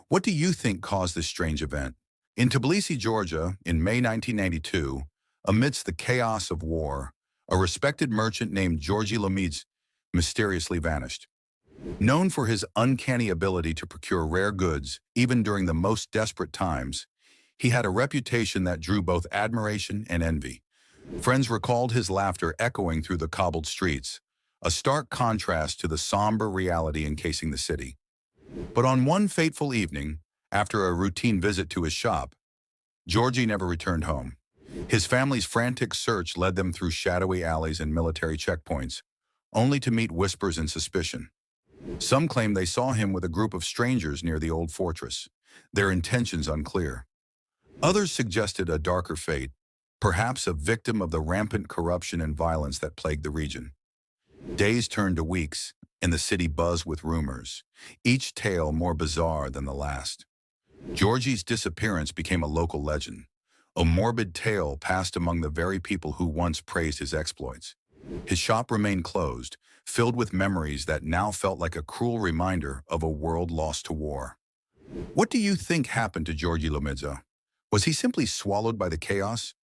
What do you think caused this strange event? In Tbilisi, Georgia, in May 1992, amidst the chaos of war, a respected merchant named Georgi Lamidze mysteriously vanished. Known for his uncanny ability to procure rare goods, even during the most desperate times, he had a reputation that drew both admiration and envy. Friends recalled his laughter echoing through the cobbled streets, a stark contrast to the somber reality encasing the city. But on one fateful evening, after a routine visit to his shop, Georgi never returned home. His family's frantic search led them through shadowy alleys and military checkpoints, only to meet whispers and suspicion. Some claim they saw him with a group of strangers near the old fortress, their intentions unclear. Others suggested a darker fate, perhaps a victim of the rampant corruption and violence that plagued the region. Days turned to weeks, and the city buzzed with rumors, each tale more bizarre than the last. Georgie's disappearance became a local legend, a morbid tale passed among the very people who once praised his exploits. His shop remained closed, filled with memories that now felt like a cruel reminder of a world lost to war. What do you think happened to Georgi Lomidza? Was he simply swallowed by the chaos,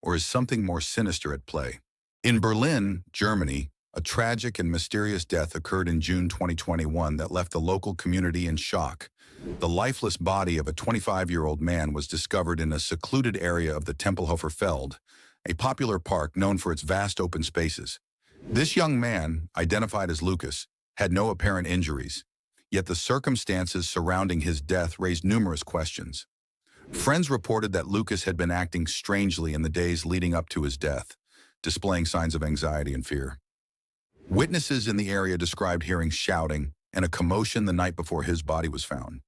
or is something more sinister at play? In Berlin, Germany, a tragic and mysterious death occurred in June 2021 that left the local community in shock. The lifeless body of a 25-year-old man was discovered in a secluded area of the Tempelhofer Feld, a popular park known for its vast open spaces. This young man, identified as Lucas, had no apparent injuries, yet the circumstances surrounding his death raised numerous questions. Friends reported that Lucas had been acting strangely in the days leading up to his death, displaying signs of anxiety and fear. Witnesses in the area described hearing shouting and a commotion the night before his body was found.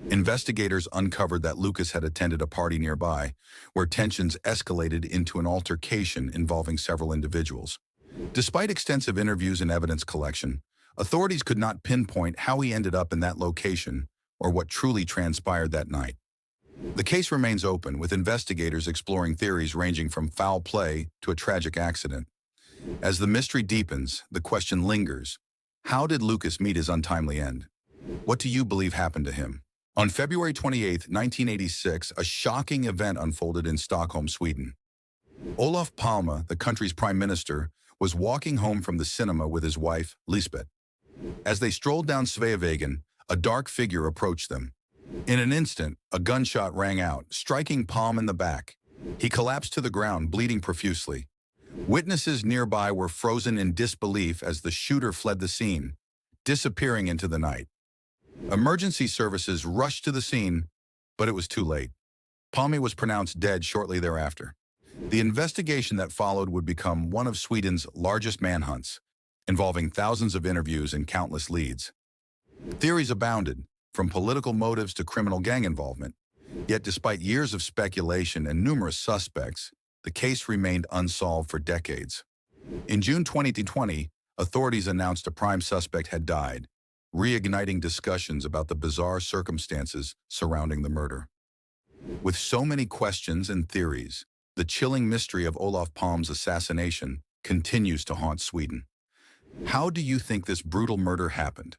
Investigators uncovered that Lucas had attended a party nearby, where tensions escalated into an altercation involving several individuals. Despite extensive interviews and evidence collection, authorities could not pinpoint how he ended up in that location or what truly transpired that night. The case remains open, with investigators exploring theories ranging from foul play to a tragic accident. As the mystery deepens, the question lingers: how did Lucas meet his untimely end? What do you believe happened to him? On February 28, 1986, a shocking event unfolded in Stockholm, Sweden. Olof Palme, the country's prime minister, was walking home from the cinema with his wife, Lisbeth. As they strolled down Sveavägen, a dark figure approached them. In an instant, a gunshot rang out, striking Palme in the back. He collapsed to the ground, bleeding profusely. Witnesses nearby were frozen in disbelief as the shooter fled the scene, disappearing into the night. Emergency services rushed to the scene, but it was too late. Palme was pronounced dead shortly thereafter. The investigation that followed would become one of Sweden's largest manhunts, involving thousands of interviews and countless leads. Theories abounded, from political motives to criminal gang involvement. Yet despite years of speculation and numerous suspects, the case remained unsolved for decades. In June 2020, authorities announced a prime suspect had died, reigniting discussions about the bizarre circumstances surrounding the murder. With so many questions and theories, the chilling mystery of Olof Palme's assassination continues to haunt Sweden. How do you think this brutal murder happened?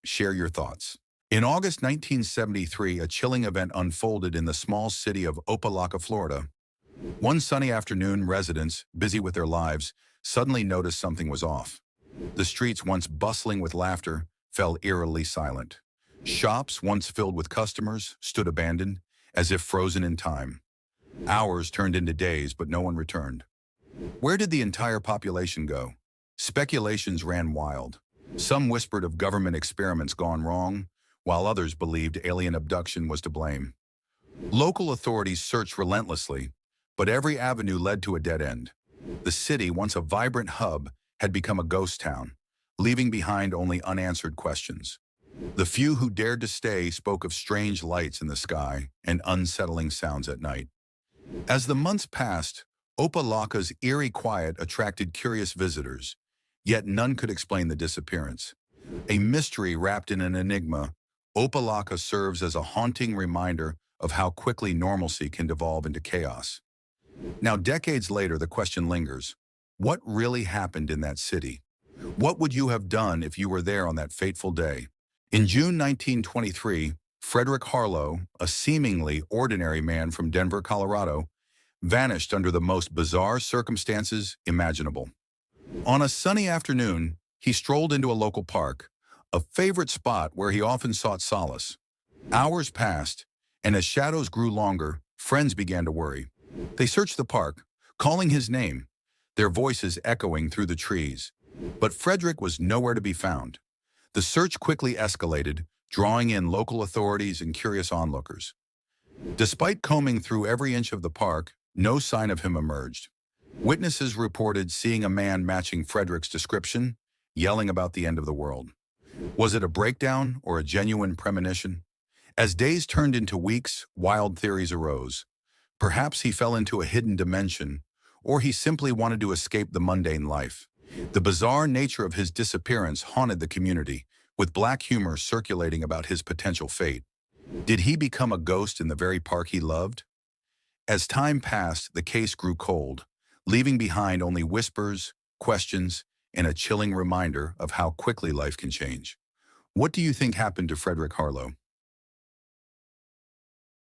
Share your thoughts. In August 1973, a chilling event unfolded in the small city of Opelika, Florida. One sunny afternoon, residents, busy with their lives, suddenly noticed something was off. The streets, once bustling with laughter, fell eerily silent. Shops, once filled with customers, stood abandoned, as if frozen in time. Hours turned into days, but no one returned. Where did the entire population go? Speculations ran wild. Some whispered of government experiments gone wrong, while others believed alien abduction was to blame. Local authorities searched relentlessly, but every avenue led to a dead end. The city, once a vibrant hub, had become a ghost town, leaving behind only unanswered questions. The few who dared to stay spoke of strange lights in the sky and unsettling sounds at night. As the months passed, Opelika's eerie quiet attracted curious visitors, yet none could explain the disappearance. A mystery wrapped in an enigma, Opelika serves as a haunting reminder of how quickly normalcy can devolve into chaos. Now, decades later, the question lingers: what really happened in that city? What would you have done if you were there on that fateful day? In June 1923, Frederick Harlow, a seemingly ordinary man from Denver, Colorado, vanished under the most bizarre circumstances imaginable. On a sunny afternoon, he strolled into a local park, a favorite spot where he often sought solace. Hours passed, and as shadows grew longer, friends began to worry. They searched the park, calling his name, their voices echoing through the trees. But Frederick was nowhere to be found. The search quickly escalated, drawing in local authorities and curious onlookers. Despite combing through every inch of the park, no sign of him emerged. Witnesses reported seeing a man matching Frederick's description, yelling about the end of the world. Was it a breakdown or a genuine premonition? As days turned into weeks, wild theories arose. Perhaps he fell into a hidden dimension, or he simply wanted to escape the mundane life. The bizarre nature of his disappearance haunted the community, with black humor circulating about his potential fate. Did he become a ghost in the very park he loved? As time passed, the case grew cold, leaving behind only whispers, questions, and a chilling reminder of how quickly life can change. What do you think happened to Frederick Harlow?